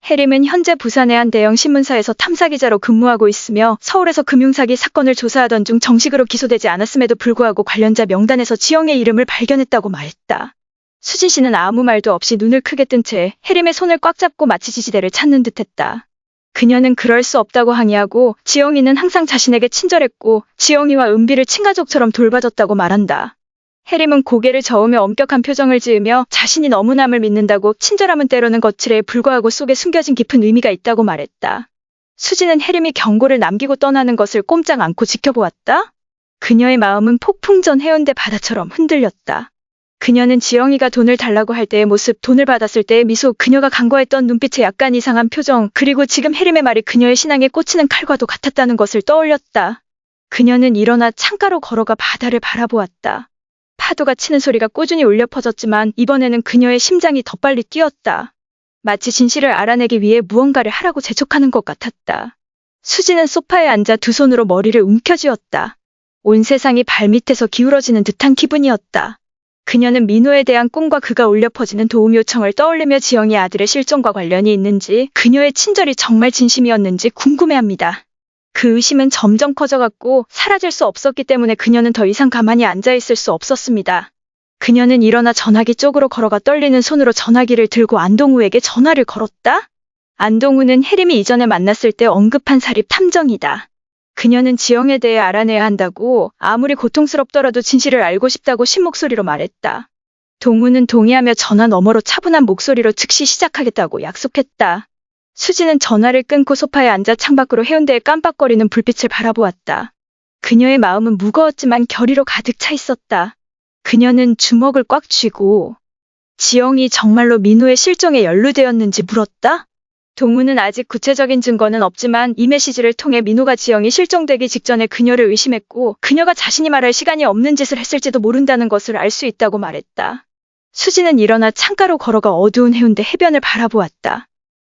혜림은 현재 부산의 한 대형 신문사에서 탐사기자로 근무하고 있으며 서울에서 금융사기 사건을 조사하던 중 정식으로 기소되지 않았음에도 불구하고 관련자 명단에서 지영의 이름을 발견했다고 말했다. 수진 씨는 아무 말도 없이 눈을 크게 뜬 채 혜림의 손을 꽉 잡고 마치 지지대를 찾는 듯했다. 그녀는 그럴 수 없다고 항의하고 지영이는 항상 자신에게 친절했고 지영이와 은비를 친가족처럼 돌봐줬다고 말한다. 혜림은 고개를 저으며 엄격한 표정을 지으며 자신이 너무 남을 믿는다고 친절함은 때로는 거칠에 불과하고 속에 숨겨진 깊은 의미가 있다고 말했다. 수진은 혜림이 경고를 남기고 떠나는 것을 꼼짝 않고 지켜보았다. 그녀의 마음은 폭풍 전 해운대 바다처럼 흔들렸다. 그녀는 지영이가 돈을 달라고 할 때의 모습, 돈을 받았을 때의 미소, 그녀가 간과했던 눈빛의 약간 이상한 표정, 그리고 지금 혜림의 말이 그녀의 신앙에 꽂히는 칼과도 같았다는 것을 떠올렸다. 그녀는 일어나 창가로 걸어가 바다를 바라보았다. 파도가 치는 소리가 꾸준히 울려 퍼졌지만 이번에는 그녀의 심장이 더 빨리 뛰었다. 마치 진실을 알아내기 위해 무언가를 하라고 재촉하는 것 같았다. 수지는 소파에 앉아 두 손으로 머리를 움켜쥐었다. 온 세상이 발밑에서 기울어지는 듯한 기분이었다. 그녀는 민호에 대한 꿈과 그가 울려 퍼지는 도움 요청을 떠올리며 지영이 아들의 실종과 관련이 있는지, 그녀의 친절이 정말 진심이었는지 궁금해합니다. 그 의심은 점점 커져갔고 사라질 수 없었기 때문에 그녀는 더 이상 가만히 앉아있을 수 없었습니다. 그녀는 일어나 전화기 쪽으로 걸어가 떨리는 손으로 전화기를 들고 안동우에게 전화를 걸었다. 안동우는 혜림이 이전에 만났을 때 언급한 사립 탐정이다. 그녀는 지영에 대해 알아내야 한다고, 아무리 고통스럽더라도 진실을 알고 싶다고 신목소리로 말했다. 동우는 동의하며 전화 너머로 차분한 목소리로 즉시 시작하겠다고 약속했다. 수지는 전화를 끊고 소파에 앉아 창밖으로 해운대의 깜빡거리는 불빛을 바라보았다. 그녀의 마음은 무거웠지만 결의로 가득 차 있었다. 그녀는 주먹을 꽉 쥐고 지영이 정말로 민호의 실종에 연루되었는지 물었다. 동우는 아직 구체적인 증거는 없지만 이 메시지를 통해 민호가 지영이 실종되기 직전에 그녀를 의심했고 그녀가 자신이 말할 시간이 없는 짓을 했을지도 모른다는 것을 알 수 있다고 말했다. 수지는 일어나 창가로 걸어가 어두운 해운대 해변을 바라보았다.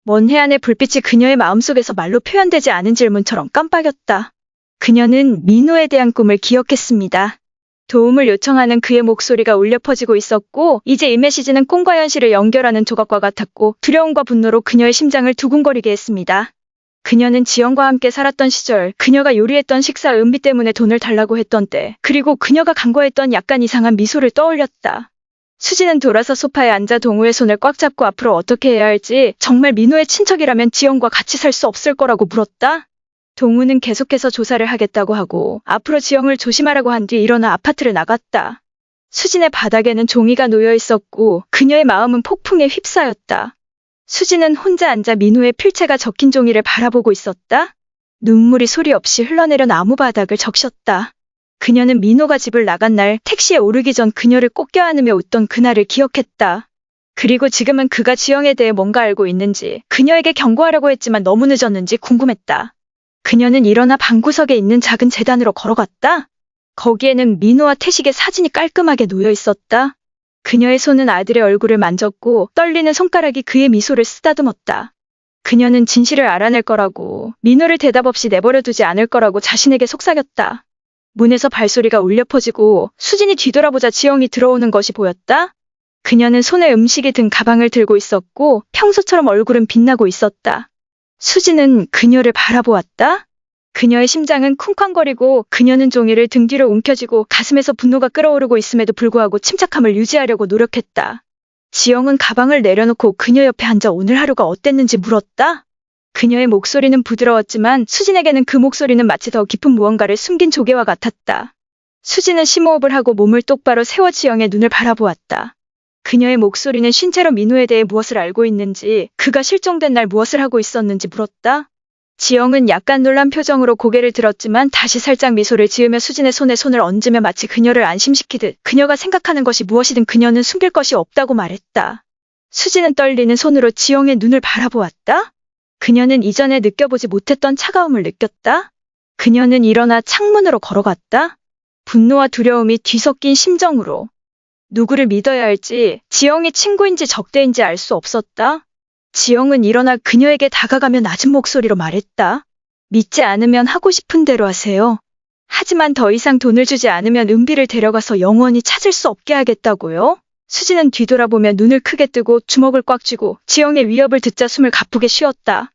먼 해안의 불빛이 그녀의 마음속에서 말로 표현되지 않은 질문처럼 깜빡였다. 그녀는 민호에 대한 꿈을 기억했습니다. 도움을 요청하는 그의 목소리가 울려 퍼지고 있었고 이제 이 메시지는 꿈과 현실을 연결하는 조각과 같았고 두려움과 분노로 그녀의 심장을 두근거리게 했습니다. 그녀는 지영과 함께 살았던 시절, 그녀가 요리했던 식사 은비 때문에 돈을 달라고 했던 때, 그리고 그녀가 간과했던 약간 이상한 미소를 떠올렸다. 수지는 돌아서 소파에 앉아 동우의 손을 꽉 잡고 앞으로 어떻게 해야 할지, 정말 민호의 친척이라면 지영과 같이 살 수 없을 거라고 물었다. 동우는 계속해서 조사를 하겠다고 하고 앞으로 지영을 조심하라고 한 뒤 일어나 아파트를 나갔다. 수진의 바닥에는 종이가 놓여 있었고 그녀의 마음은 폭풍에 휩싸였다. 수진은 혼자 앉아 민호의 필체가 적힌 종이를 바라보고 있었다. 눈물이 소리 없이 흘러내려 나무 바닥을 적셨다. 그녀는 민호가 집을 나간 날 택시에 오르기 전 그녀를 꼭 껴안으며 웃던 그날을 기억했다. 그리고 지금은 그가 지영에 대해 뭔가 알고 있는지, 그녀에게 경고하려고 했지만 너무 늦었는지 궁금했다. 그녀는 일어나 방구석에 있는 작은 재단으로 걸어갔다. 거기에는 민호와 태식의 사진이 깔끔하게 놓여 있었다. 그녀의 손은 아들의 얼굴을 만졌고 떨리는 손가락이 그의 미소를 쓰다듬었다. 그녀는 진실을 알아낼 거라고, 민호를 대답 없이 내버려두지 않을 거라고 자신에게 속삭였다. 문에서 발소리가 울려 퍼지고 수진이 뒤돌아보자 지영이 들어오는 것이 보였다. 그녀는 손에 음식이 든 가방을 들고 있었고 평소처럼 얼굴은 빛나고 있었다. 수지는 그녀를 바라보았다. 그녀의 심장은 쿵쾅거리고 그녀는 종이를 등 뒤로 움켜쥐고 가슴에서 분노가 끓어오르고 있음에도 불구하고 침착함을 유지하려고 노력했다. 지영은 가방을 내려놓고 그녀 옆에 앉아 오늘 하루가 어땠는지 물었다. 그녀의 목소리는 부드러웠지만 수진에게는 그 목소리는 마치 더 깊은 무언가를 숨긴 조개와 같았다. 수지는 심호흡을 하고 몸을 똑바로 세워 지영의 눈을 바라보았다. 그녀의 목소리는 쉰 채로 민호에 대해 무엇을 알고 있는지, 그가 실종된 날 무엇을 하고 있었는지 물었다. 지영은 약간 놀란 표정으로 고개를 들었지만 다시 살짝 미소를 지으며 수진의 손에 손을 얹으며 마치 그녀를 안심시키듯 그녀가 생각하는 것이 무엇이든 그녀는 숨길 것이 없다고 말했다. 수진은 떨리는 손으로 지영의 눈을 바라보았다. 그녀는 이전에 느껴보지 못했던 차가움을 느꼈다. 그녀는 일어나 창문으로 걸어갔다. 분노와 두려움이 뒤섞인 심정으로. 누구를 믿어야 할지, 지영이 친구인지 적대인지 알 수 없었다. 지영은 일어나 그녀에게 다가가며 낮은 목소리로 말했다. 믿지 않으면 하고 싶은 대로 하세요. 하지만 더 이상 돈을 주지 않으면 은비를 데려가서 영원히 찾을 수 없게 하겠다고요? 수지는 뒤돌아보며 눈을 크게 뜨고 주먹을 꽉 쥐고 지영의 위협을 듣자 숨을 가쁘게 쉬었다.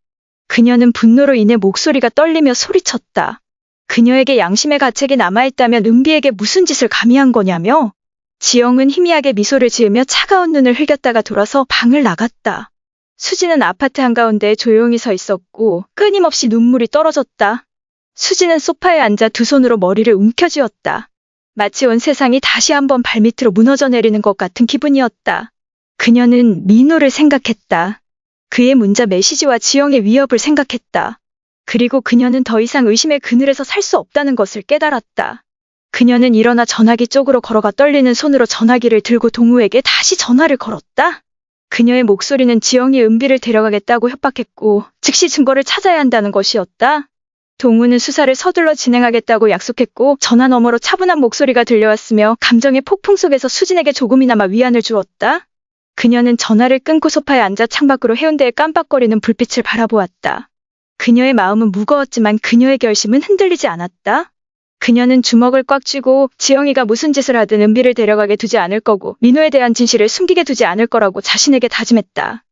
그녀는 분노로 인해 목소리가 떨리며 소리쳤다. 그녀에게 양심의 가책이 남아있다면 은비에게 무슨 짓을 감히 한 거냐며? 지영은 희미하게 미소를 지으며 차가운 눈을 흘겼다가 돌아서 방을 나갔다. 수지는 아파트 한가운데 조용히 서 있었고 끊임없이 눈물이 떨어졌다. 수지는 소파에 앉아 두 손으로 머리를 움켜쥐었다. 마치 온 세상이 다시 한번 발밑으로 무너져 내리는 것 같은 기분이었다. 그녀는 민호를 생각했다. 그의 문자 메시지와 지영의 위협을 생각했다. 그리고 그녀는 더 이상 의심의 그늘에서 살 수 없다는 것을 깨달았다. 그녀는 일어나 전화기 쪽으로 걸어가 떨리는 손으로 전화기를 들고 동우에게 다시 전화를 걸었다. 그녀의 목소리는 지영이 은비를 데려가겠다고 협박했고 즉시 증거를 찾아야 한다는 것이었다. 동우는 수사를 서둘러 진행하겠다고 약속했고 전화 너머로 차분한 목소리가 들려왔으며 감정의 폭풍 속에서 수진에게 조금이나마 위안을 주었다. 그녀는 전화를 끊고 소파에 앉아 창밖으로 해운대의 깜빡거리는 불빛을 바라보았다. 그녀의 마음은 무거웠지만 그녀의 결심은 흔들리지 않았다. 그녀는 주먹을 꽉 쥐고 지영이가 무슨 짓을 하든 은비를 데려가게 두지 않을 거고 민호에 대한 진실을 숨기게 두지 않을 거라고 자신에게 다짐했다.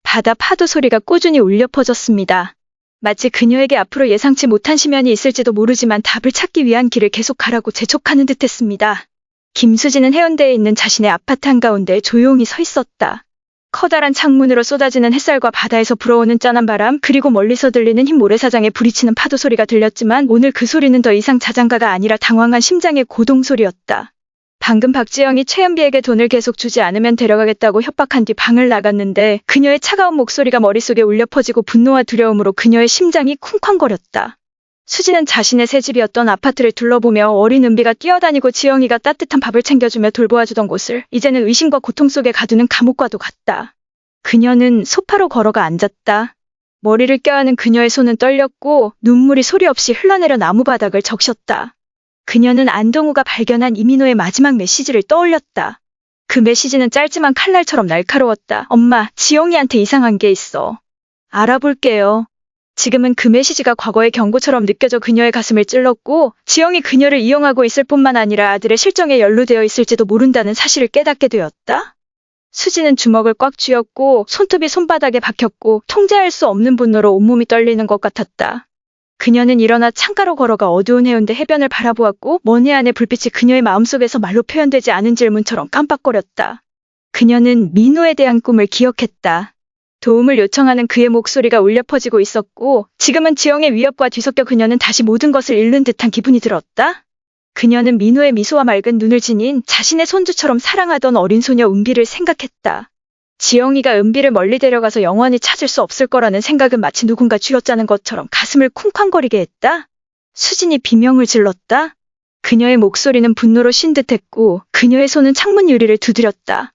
바다 파도 소리가 꾸준히 울려 퍼졌습니다. 마치 그녀에게 앞으로 예상치 못한 시련이 있을지도 모르지만 답을 찾기 위한 길을 계속 가라고 재촉하는 듯했습니다. 김수진은 해운대에 있는 자신의 아파트 한가운데 조용히 서 있었다. 커다란 창문으로 쏟아지는 햇살과 바다에서 불어오는 짠한 바람 그리고 멀리서 들리는 흰 모래사장에 부리치는 파도 소리가 들렸지만 오늘 그 소리는 더 이상 자장가가 아니라 당황한 심장의 고동 소리였다. 방금 박지영이 최은비에게 돈을 계속 주지 않으면 데려가겠다고 협박한 뒤 방을 나갔는데 그녀의 차가운 목소리가 머릿속에 울려 퍼지고 분노와 두려움으로 그녀의 심장이 쿵쾅거렸다. 수지는 자신의 새집이었던 아파트를 둘러보며 어린 은비가 뛰어다니고 지영이가 따뜻한 밥을 챙겨주며 돌보아주던 곳을 이제는 의심과 고통 속에 가두는 감옥과도 같다. 그녀는 소파로 걸어가 앉았다. 머리를 껴안은 그녀의 손은 떨렸고 눈물이 소리 없이 흘러내려 나무바닥을 적셨다. 그녀는 안동우가 발견한 이민호의 마지막 메시지를 떠올렸다. 그 메시지는 짧지만 칼날처럼 날카로웠다. 엄마, 지영이한테 이상한 게 있어. 알아볼게요. 지금은 그 메시지가 과거의 경고처럼 느껴져 그녀의 가슴을 찔렀고 지영이 그녀를 이용하고 있을 뿐만 아니라 아들의 실종에 연루되어 있을지도 모른다는 사실을 깨닫게 되었다. 수지는 주먹을 꽉 쥐었고 손톱이 손바닥에 박혔고 통제할 수 없는 분노로 온몸이 떨리는 것 같았다. 그녀는 일어나 창가로 걸어가 어두운 해운대 해변을 바라보았고 먼 해안의 불빛이 그녀의 마음속에서 말로 표현되지 않은 질문처럼 깜빡거렸다. 그녀는 민호에 대한 꿈을 기억했다. 도움을 요청하는 그의 목소리가 울려 퍼지고 있었고 지금은 지영의 위협과 뒤섞여 그녀는 다시 모든 것을 잃는 듯한 기분이 들었다. 그녀는 민호의 미소와 맑은 눈을 지닌 자신의 손주처럼 사랑하던 어린 소녀 은비를 생각했다. 지영이가 은비를 멀리 데려가서 영원히 찾을 수 없을 거라는 생각은 마치 누군가 쥐어짜는 것처럼 가슴을 쿵쾅거리게 했다. 수진이 비명을 질렀다. 그녀의 목소리는 분노로 쉰 듯했고 그녀의 손은 창문 유리를 두드렸다.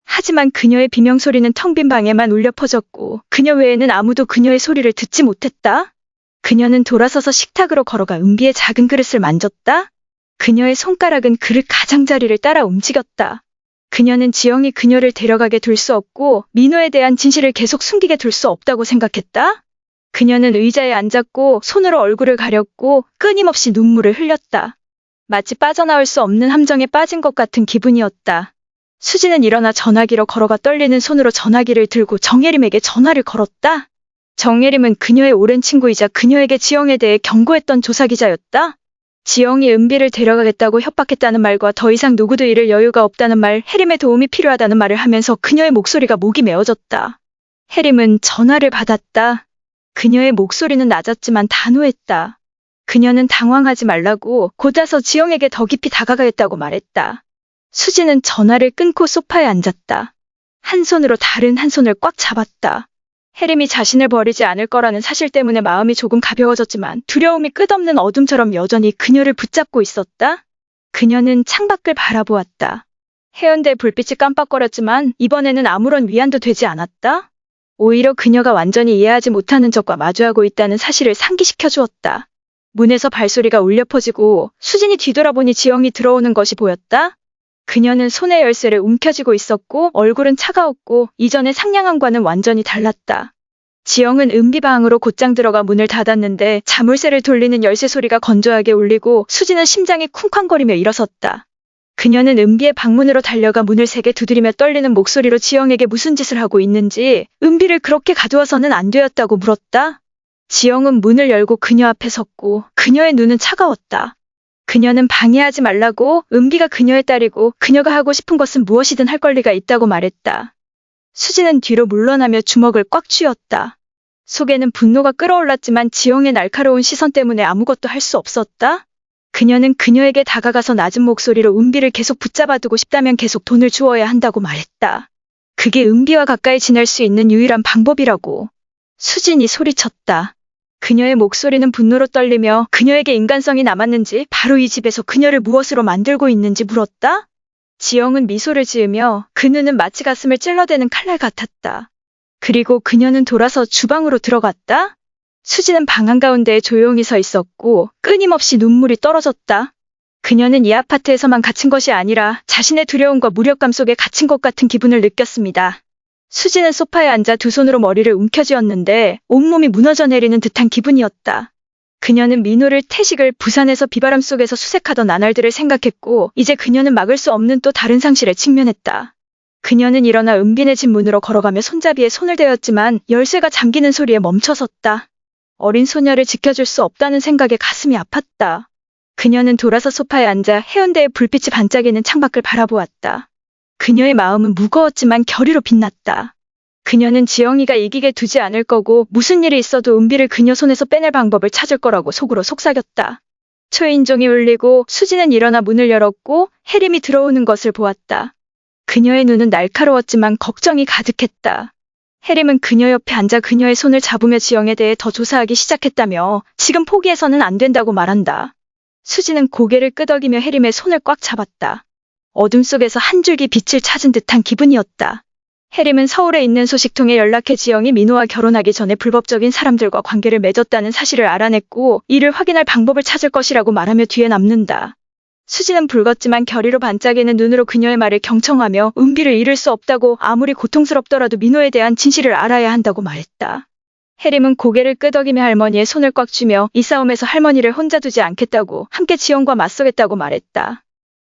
하지만 그녀의 비명소리는 텅 빈 방에만 울려 퍼졌고 그녀 외에는 아무도 그녀의 소리를 듣지 못했다. 그녀는 돌아서서 식탁으로 걸어가 은비의 작은 그릇을 만졌다. 그녀의 손가락은 그릇 가장자리를 따라 움직였다. 그녀는 지영이 그녀를 데려가게 둘 수 없고 민호에 대한 진실을 계속 숨기게 둘 수 없다고 생각했다. 그녀는 의자에 앉았고 손으로 얼굴을 가렸고 끊임없이 눈물을 흘렸다. 마치 빠져나올 수 없는 함정에 빠진 것 같은 기분이었다. 수지는 일어나 전화기로 걸어가 떨리는 손으로 전화기를 들고 정예림에게 전화를 걸었다. 정예림은 그녀의 오랜 친구이자 그녀에게 지영에 대해 경고했던 조사기자였다. 지영이 은비를 데려가겠다고 협박했다는 말과 더 이상 누구도 잃을 여유가 없다는 말, 혜림의 도움이 필요하다는 말을 하면서 그녀의 목소리가 목이 메어졌다. 혜림은 전화를 받았다. 그녀의 목소리는 낮았지만 단호했다. 그녀는 당황하지 말라고 곧아서 지영에게 더 깊이 다가가겠다고 말했다. 수지는 전화를 끊고 소파에 앉았다. 한 손으로 다른 한 손을 꽉 잡았다. 혜림이 자신을 버리지 않을 거라는 사실 때문에 마음이 조금 가벼워졌지만 두려움이 끝없는 어둠처럼 여전히 그녀를 붙잡고 있었다. 그녀는 창밖을 바라보았다. 해운대 불빛이 깜빡거렸지만 이번에는 아무런 위안도 되지 않았다. 오히려 그녀가 완전히 이해하지 못하는 적과 마주하고 있다는 사실을 상기시켜 주었다. 문에서 발소리가 울려 퍼지고 수진이 뒤돌아보니 지영이 들어오는 것이 보였다. 그녀는 손에 열쇠를 움켜쥐고 있었고 얼굴은 차가웠고 이전의 상냥함과는 완전히 달랐다. 지영은 은비방으로 곧장 들어가 문을 닫았는데 자물쇠를 돌리는 열쇠 소리가 건조하게 울리고 수진은 심장이 쿵쾅거리며 일어섰다. 그녀는 은비의 방문으로 달려가 문을 세게 두드리며 떨리는 목소리로 지영에게 무슨 짓을 하고 있는지, 은비를 그렇게 가두어서는 안 되었다고 물었다. 지영은 문을 열고 그녀 앞에 섰고 그녀의 눈은 차가웠다. 그녀는 방해하지 말라고, 은비가 그녀의 딸이고 그녀가 하고 싶은 것은 무엇이든 할 권리가 있다고 말했다. 수진은 뒤로 물러나며 주먹을 꽉 쥐었다. 속에는 분노가 끓어올랐지만 지영의 날카로운 시선 때문에 아무것도 할 수 없었다. 그녀는 그녀에게 다가가서 낮은 목소리로 은비를 계속 붙잡아두고 싶다면 계속 돈을 주어야 한다고 말했다. 그게 은비와 가까이 지낼 수 있는 유일한 방법이라고. 수진이 소리쳤다. 그녀의 목소리는 분노로 떨리며 그녀에게 인간성이 남았는지, 바로 이 집에서 그녀를 무엇으로 만들고 있는지 물었다. 지영은 미소를 지으며 그 눈은 마치 가슴을 찔러대는 칼날 같았다. 그리고 그녀는 돌아서 주방으로 들어갔다. 수진은 방 한가운데에 조용히 서 있었고 끊임없이 눈물이 떨어졌다. 그녀는 이 아파트에서만 갇힌 것이 아니라 자신의 두려움과 무력감 속에 갇힌 것 같은 기분을 느꼈습니다. 수진은 소파에 앉아 두 손으로 머리를 움켜쥐었는데 온몸이 무너져 내리는 듯한 기분이었다. 그녀는 민호를, 태식을, 부산에서 비바람 속에서 수색하던 나날들을 생각했고 이제 그녀는 막을 수 없는 또 다른 상실에 직면했다. 그녀는 일어나 은빈의 집 문으로 걸어가며 손잡이에 손을 대었지만 열쇠가 잠기는 소리에 멈춰섰다. 어린 소녀를 지켜줄 수 없다는 생각에 가슴이 아팠다. 그녀는 돌아서 소파에 앉아 해운대의 불빛이 반짝이는 창밖을 바라보았다. 그녀의 마음은 무거웠지만 결의로 빛났다. 그녀는 지영이가 이기게 두지 않을 거고 무슨 일이 있어도 은비를 그녀 손에서 빼낼 방법을 찾을 거라고 속으로 속삭였다. 초인종이 울리고 수진은 일어나 문을 열었고 혜림이 들어오는 것을 보았다. 그녀의 눈은 날카로웠지만 걱정이 가득했다. 혜림은 그녀 옆에 앉아 그녀의 손을 잡으며 지영에 대해 더 조사하기 시작했다며 지금 포기해서는 안 된다고 말한다. 수진은 고개를 끄덕이며 혜림의 손을 꽉 잡았다. 어둠 속에서 한 줄기 빛을 찾은 듯한 기분이었다. 혜림은 서울에 있는 소식통에 연락해 지영이 민호와 결혼하기 전에 불법적인 사람들과 관계를 맺었다는 사실을 알아냈고 이를 확인할 방법을 찾을 것이라고 말하며 뒤에 남는다. 수진은 붉었지만 결의로 반짝이는 눈으로 그녀의 말을 경청하며 은비를 잃을 수 없다고, 아무리 고통스럽더라도 민호에 대한 진실을 알아야 한다고 말했다. 혜림은 고개를 끄덕이며 할머니의 손을 꽉 쥐며 이 싸움에서 할머니를 혼자 두지 않겠다고, 함께 지영과 맞서겠다고 말했다.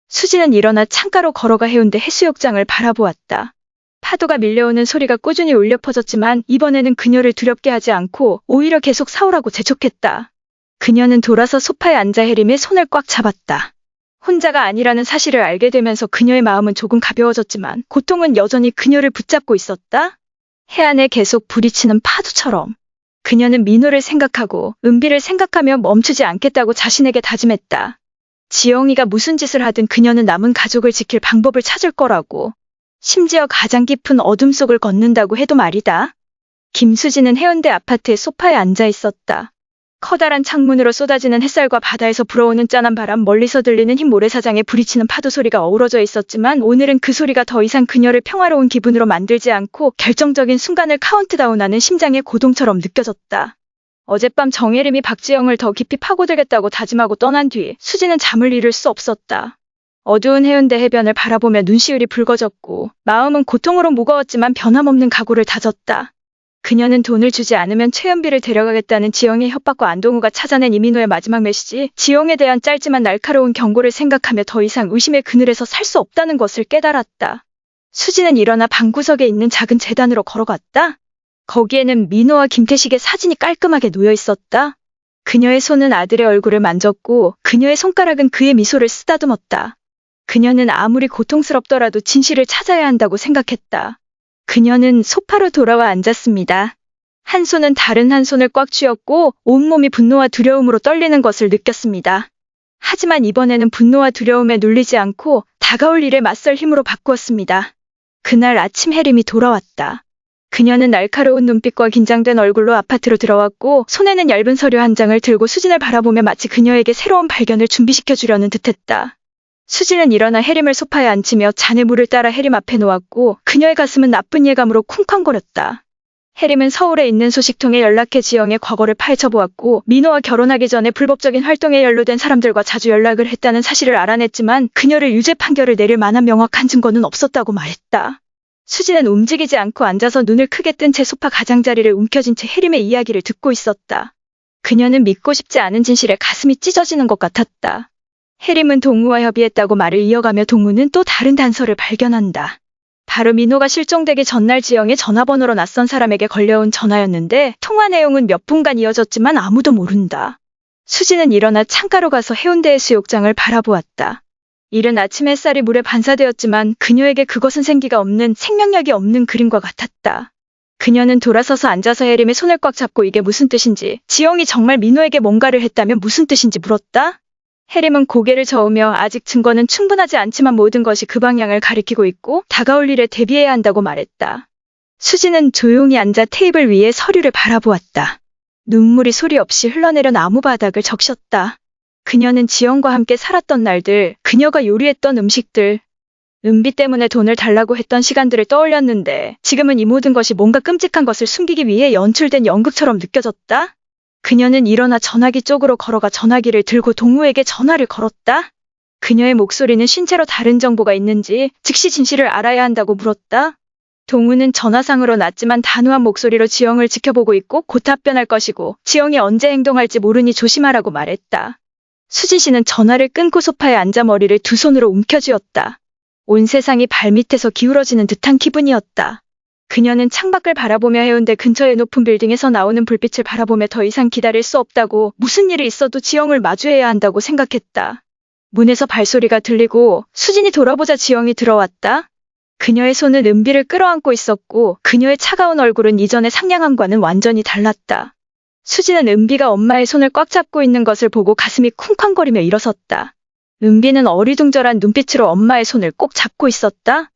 수진은 일어나 창가로 걸어가 해운대 해수욕장을 바라보았다. 파도가 밀려오는 소리가 꾸준히 울려 퍼졌지만 이번에는 그녀를 두렵게 하지 않고 오히려 계속 싸우라고 재촉했다. 그녀는 돌아서 소파에 앉아 혜림의 손을 꽉 잡았다. 혼자가 아니라는 사실을 알게 되면서 그녀의 마음은 조금 가벼워졌지만 고통은 여전히 그녀를 붙잡고 있었다. 해안에 계속 부딪히는 파도처럼. 그녀는 민호를 생각하고 은비를 생각하며 멈추지 않겠다고 자신에게 다짐했다. 지영이가 무슨 짓을 하든 그녀는 남은 가족을 지킬 방법을 찾을 거라고. 심지어 가장 깊은 어둠 속을 걷는다고 해도 말이다. 김수진은 해운대 아파트의 소파에 앉아 있었다. 커다란 창문으로 쏟아지는 햇살과 바다에서 불어오는 짠한 바람, 멀리서 들리는 흰 모래사장에 부딪히는 파도 소리가 어우러져 있었지만 오늘은 그 소리가 더 이상 그녀를 평화로운 기분으로 만들지 않고 결정적인 순간을 카운트다운하는 심장의 고동처럼 느껴졌다. 어젯밤 정혜림이 박지영을 더 깊이 파고들겠다고 다짐하고 떠난 뒤 수진은 잠을 이룰 수 없었다. 어두운 해운대 해변을 바라보며 눈시울이 붉어졌고 마음은 고통으로 무거웠지만 변함없는 각오를 다졌다. 그녀는 돈을 주지 않으면 최연비를 데려가겠다는 지영의 협박과 안동우가 찾아낸 이민호의 마지막 메시지, 지영에 대한 짧지만 날카로운 경고를 생각하며 더 이상 의심의 그늘에서 살 수 없다는 것을 깨달았다. 수진은 일어나 방구석에 있는 작은 재단으로 걸어갔다. 거기에는 민호와 김태식의 사진이 깔끔하게 놓여 있었다. 그녀의 손은 아들의 얼굴을 만졌고 그녀의 손가락은 그의 미소를 쓰다듬었다. 그녀는 아무리 고통스럽더라도 진실을 찾아야 한다고 생각했다. 그녀는 소파로 돌아와 앉았습니다. 한 손은 다른 한 손을 꽉 쥐었고 온몸이 분노와 두려움으로 떨리는 것을 느꼈습니다. 하지만 이번에는 분노와 두려움에 눌리지 않고 다가올 일에 맞설 힘으로 바꾸었습니다. 그날 아침 혜림이 돌아왔다. 그녀는 날카로운 눈빛과 긴장된 얼굴로 아파트로 들어왔고 손에는 얇은 서류 한 장을 들고 수진을 바라보며 마치 그녀에게 새로운 발견을 준비시켜 주려는 듯했다. 수진은 일어나 혜림을 소파에 앉히며 잔에 물을 따라 혜림 앞에 놓았고 그녀의 가슴은 나쁜 예감으로 쿵쾅거렸다. 혜림은 서울에 있는 소식통에 연락해 지영의 과거를 파헤쳐보았고 민호와 결혼하기 전에 불법적인 활동에 연루된 사람들과 자주 연락을 했다는 사실을 알아냈지만 그녀를 유죄 판결을 내릴 만한 명확한 증거는 없었다고 말했다. 수지는 움직이지 않고 앉아서 눈을 크게 뜬 채 소파 가장자리를 움켜쥔 채 혜림의 이야기를 듣고 있었다. 그녀는 믿고 싶지 않은 진실에 가슴이 찢어지는 것 같았다. 혜림은 동우와 협의했다고 말을 이어가며 동우는 또 다른 단서를 발견한다. 바로 민호가 실종되기 전날 지영의 전화번호로 낯선 사람에게 걸려온 전화였는데 통화 내용은 몇 분간 이어졌지만 아무도 모른다. 수지는 일어나 창가로 가서 해운대 해수욕장을 바라보았다. 이른 아침 햇살이 물에 반사되었지만 그녀에게 그것은 생기가 없는 생명력이 없는 그림과 같았다. 그녀는 돌아서서 앉아서 혜림의 손을 꽉 잡고 이게 무슨 뜻인지, 지영이 정말 민호에게 뭔가를 했다면 무슨 뜻인지 물었다. 혜림은 고개를 저으며 아직 증거는 충분하지 않지만 모든 것이 그 방향을 가리키고 있고 다가올 일에 대비해야 한다고 말했다. 수지는 조용히 앉아 테이블 위에 서류를 바라보았다. 눈물이 소리 없이 흘러내려 나무바닥을 적셨다. 그녀는 지영과 함께 살았던 날들, 그녀가 요리했던 음식들, 은비 때문에 돈을 달라고 했던 시간들을 떠올렸는데 지금은 이 모든 것이 뭔가 끔찍한 것을 숨기기 위해 연출된 연극처럼 느껴졌다. 그녀는 일어나 전화기 쪽으로 걸어가 전화기를 들고 동우에게 전화를 걸었다. 그녀의 목소리는 쉰 채로 다른 정보가 있는지 즉시 진실을 알아야 한다고 물었다. 동우는 전화상으로 낮지만 단호한 목소리로 지영을 지켜보고 있고 곧 답변할 것이고 지영이 언제 행동할지 모르니 조심하라고 말했다. 수진 씨는 전화를 끊고 소파에 앉아 머리를 두 손으로 움켜쥐었다. 온 세상이 발밑에서 기울어지는 듯한 기분이었다. 그녀는 창밖을 바라보며 해운대 근처의 높은 빌딩에서 나오는 불빛을 바라보며 더 이상 기다릴 수 없다고, 무슨 일이 있어도 지영을 마주해야 한다고 생각했다. 문에서 발소리가 들리고 수진이 돌아보자 지영이 들어왔다. 그녀의 손은 은비를 끌어안고 있었고 그녀의 차가운 얼굴은 이전의 상냥함과는 완전히 달랐다. 수지는 은비가 엄마의 손을 꽉 잡고 있는 것을 보고 가슴이 쿵쾅거리며 일어섰다. 은비는 어리둥절한 눈빛으로 엄마의 손을 꼭 잡고 있었다.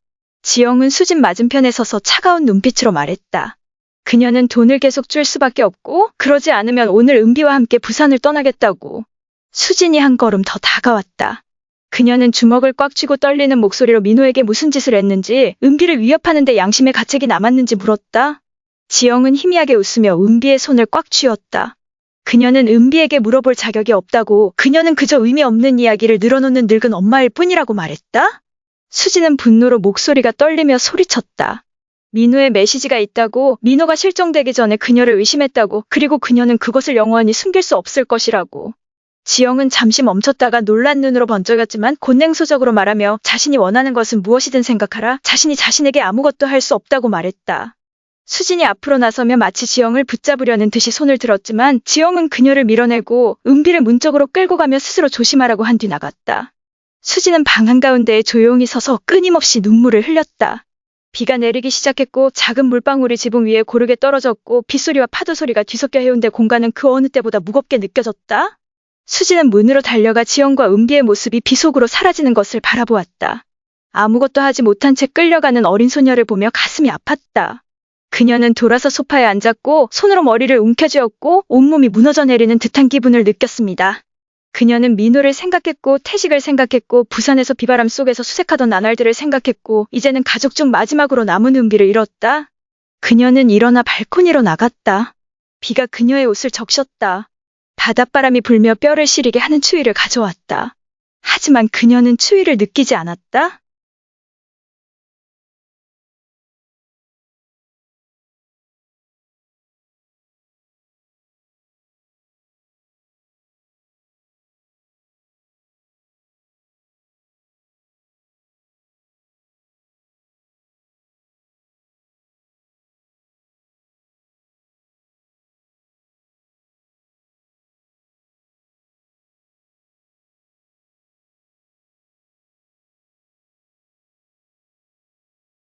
지영은 수진 맞은편에 서서 차가운 눈빛으로 말했다. 그녀는 돈을 계속 줄 수밖에 없고 그러지 않으면 오늘 은비와 함께 부산을 떠나겠다고. 수진이 한 걸음 더 다가왔다. 그녀는 주먹을 꽉 쥐고 떨리는 목소리로 민호에게 무슨 짓을 했는지, 은비를 위협하는데 양심의 가책이 남았는지 물었다. 지영은 희미하게 웃으며 은비의 손을 꽉 쥐었다. 그녀는 은비에게 물어볼 자격이 없다고, 그녀는 그저 의미 없는 이야기를 늘어놓는 늙은 엄마일 뿐이라고 말했다. 수지는 분노로 목소리가 떨리며 소리쳤다. 민호의 메시지가 있다고, 민호가 실종되기 전에 그녀를 의심했다고, 그리고 그녀는 그것을 영원히 숨길 수 없을 것이라고. 지영은 잠시 멈췄다가 놀란 눈으로 번쩍였지만 곧 냉소적으로 말하며 자신이 원하는 것은 무엇이든 생각하라, 자신이 자신에게 아무것도 할 수 없다고 말했다. 수진이 앞으로 나서며 마치 지영을 붙잡으려는 듯이 손을 들었지만 지영은 그녀를 밀어내고 은비를 문 쪽으로 끌고 가며 스스로 조심하라고 한 뒤 나갔다. 수지는 방 한가운데에 조용히 서서 끊임없이 눈물을 흘렸다. 비가 내리기 시작했고 작은 물방울이 지붕 위에 고르게 떨어졌고 빗소리와 파도 소리가 뒤섞여 해운대 공간은 그 어느 때보다 무겁게 느껴졌다. 수지는 문으로 달려가 지영과 은비의 모습이 비 속으로 사라지는 것을 바라보았다. 아무것도 하지 못한 채 끌려가는 어린 소녀를 보며 가슴이 아팠다. 그녀는 돌아서 소파에 앉았고 손으로 머리를 움켜쥐었고 온몸이 무너져 내리는 듯한 기분을 느꼈습니다. 그녀는 민호를 생각했고 태식을 생각했고 부산에서 비바람 속에서 수색하던 나날들을 생각했고 이제는 가족 중 마지막으로 남은 은비를 잃었다. 그녀는 일어나 발코니로 나갔다. 비가 그녀의 옷을 적셨다. 바닷바람이 불며 뼈를 시리게 하는 추위를 가져왔다. 하지만 그녀는 추위를 느끼지 않았다.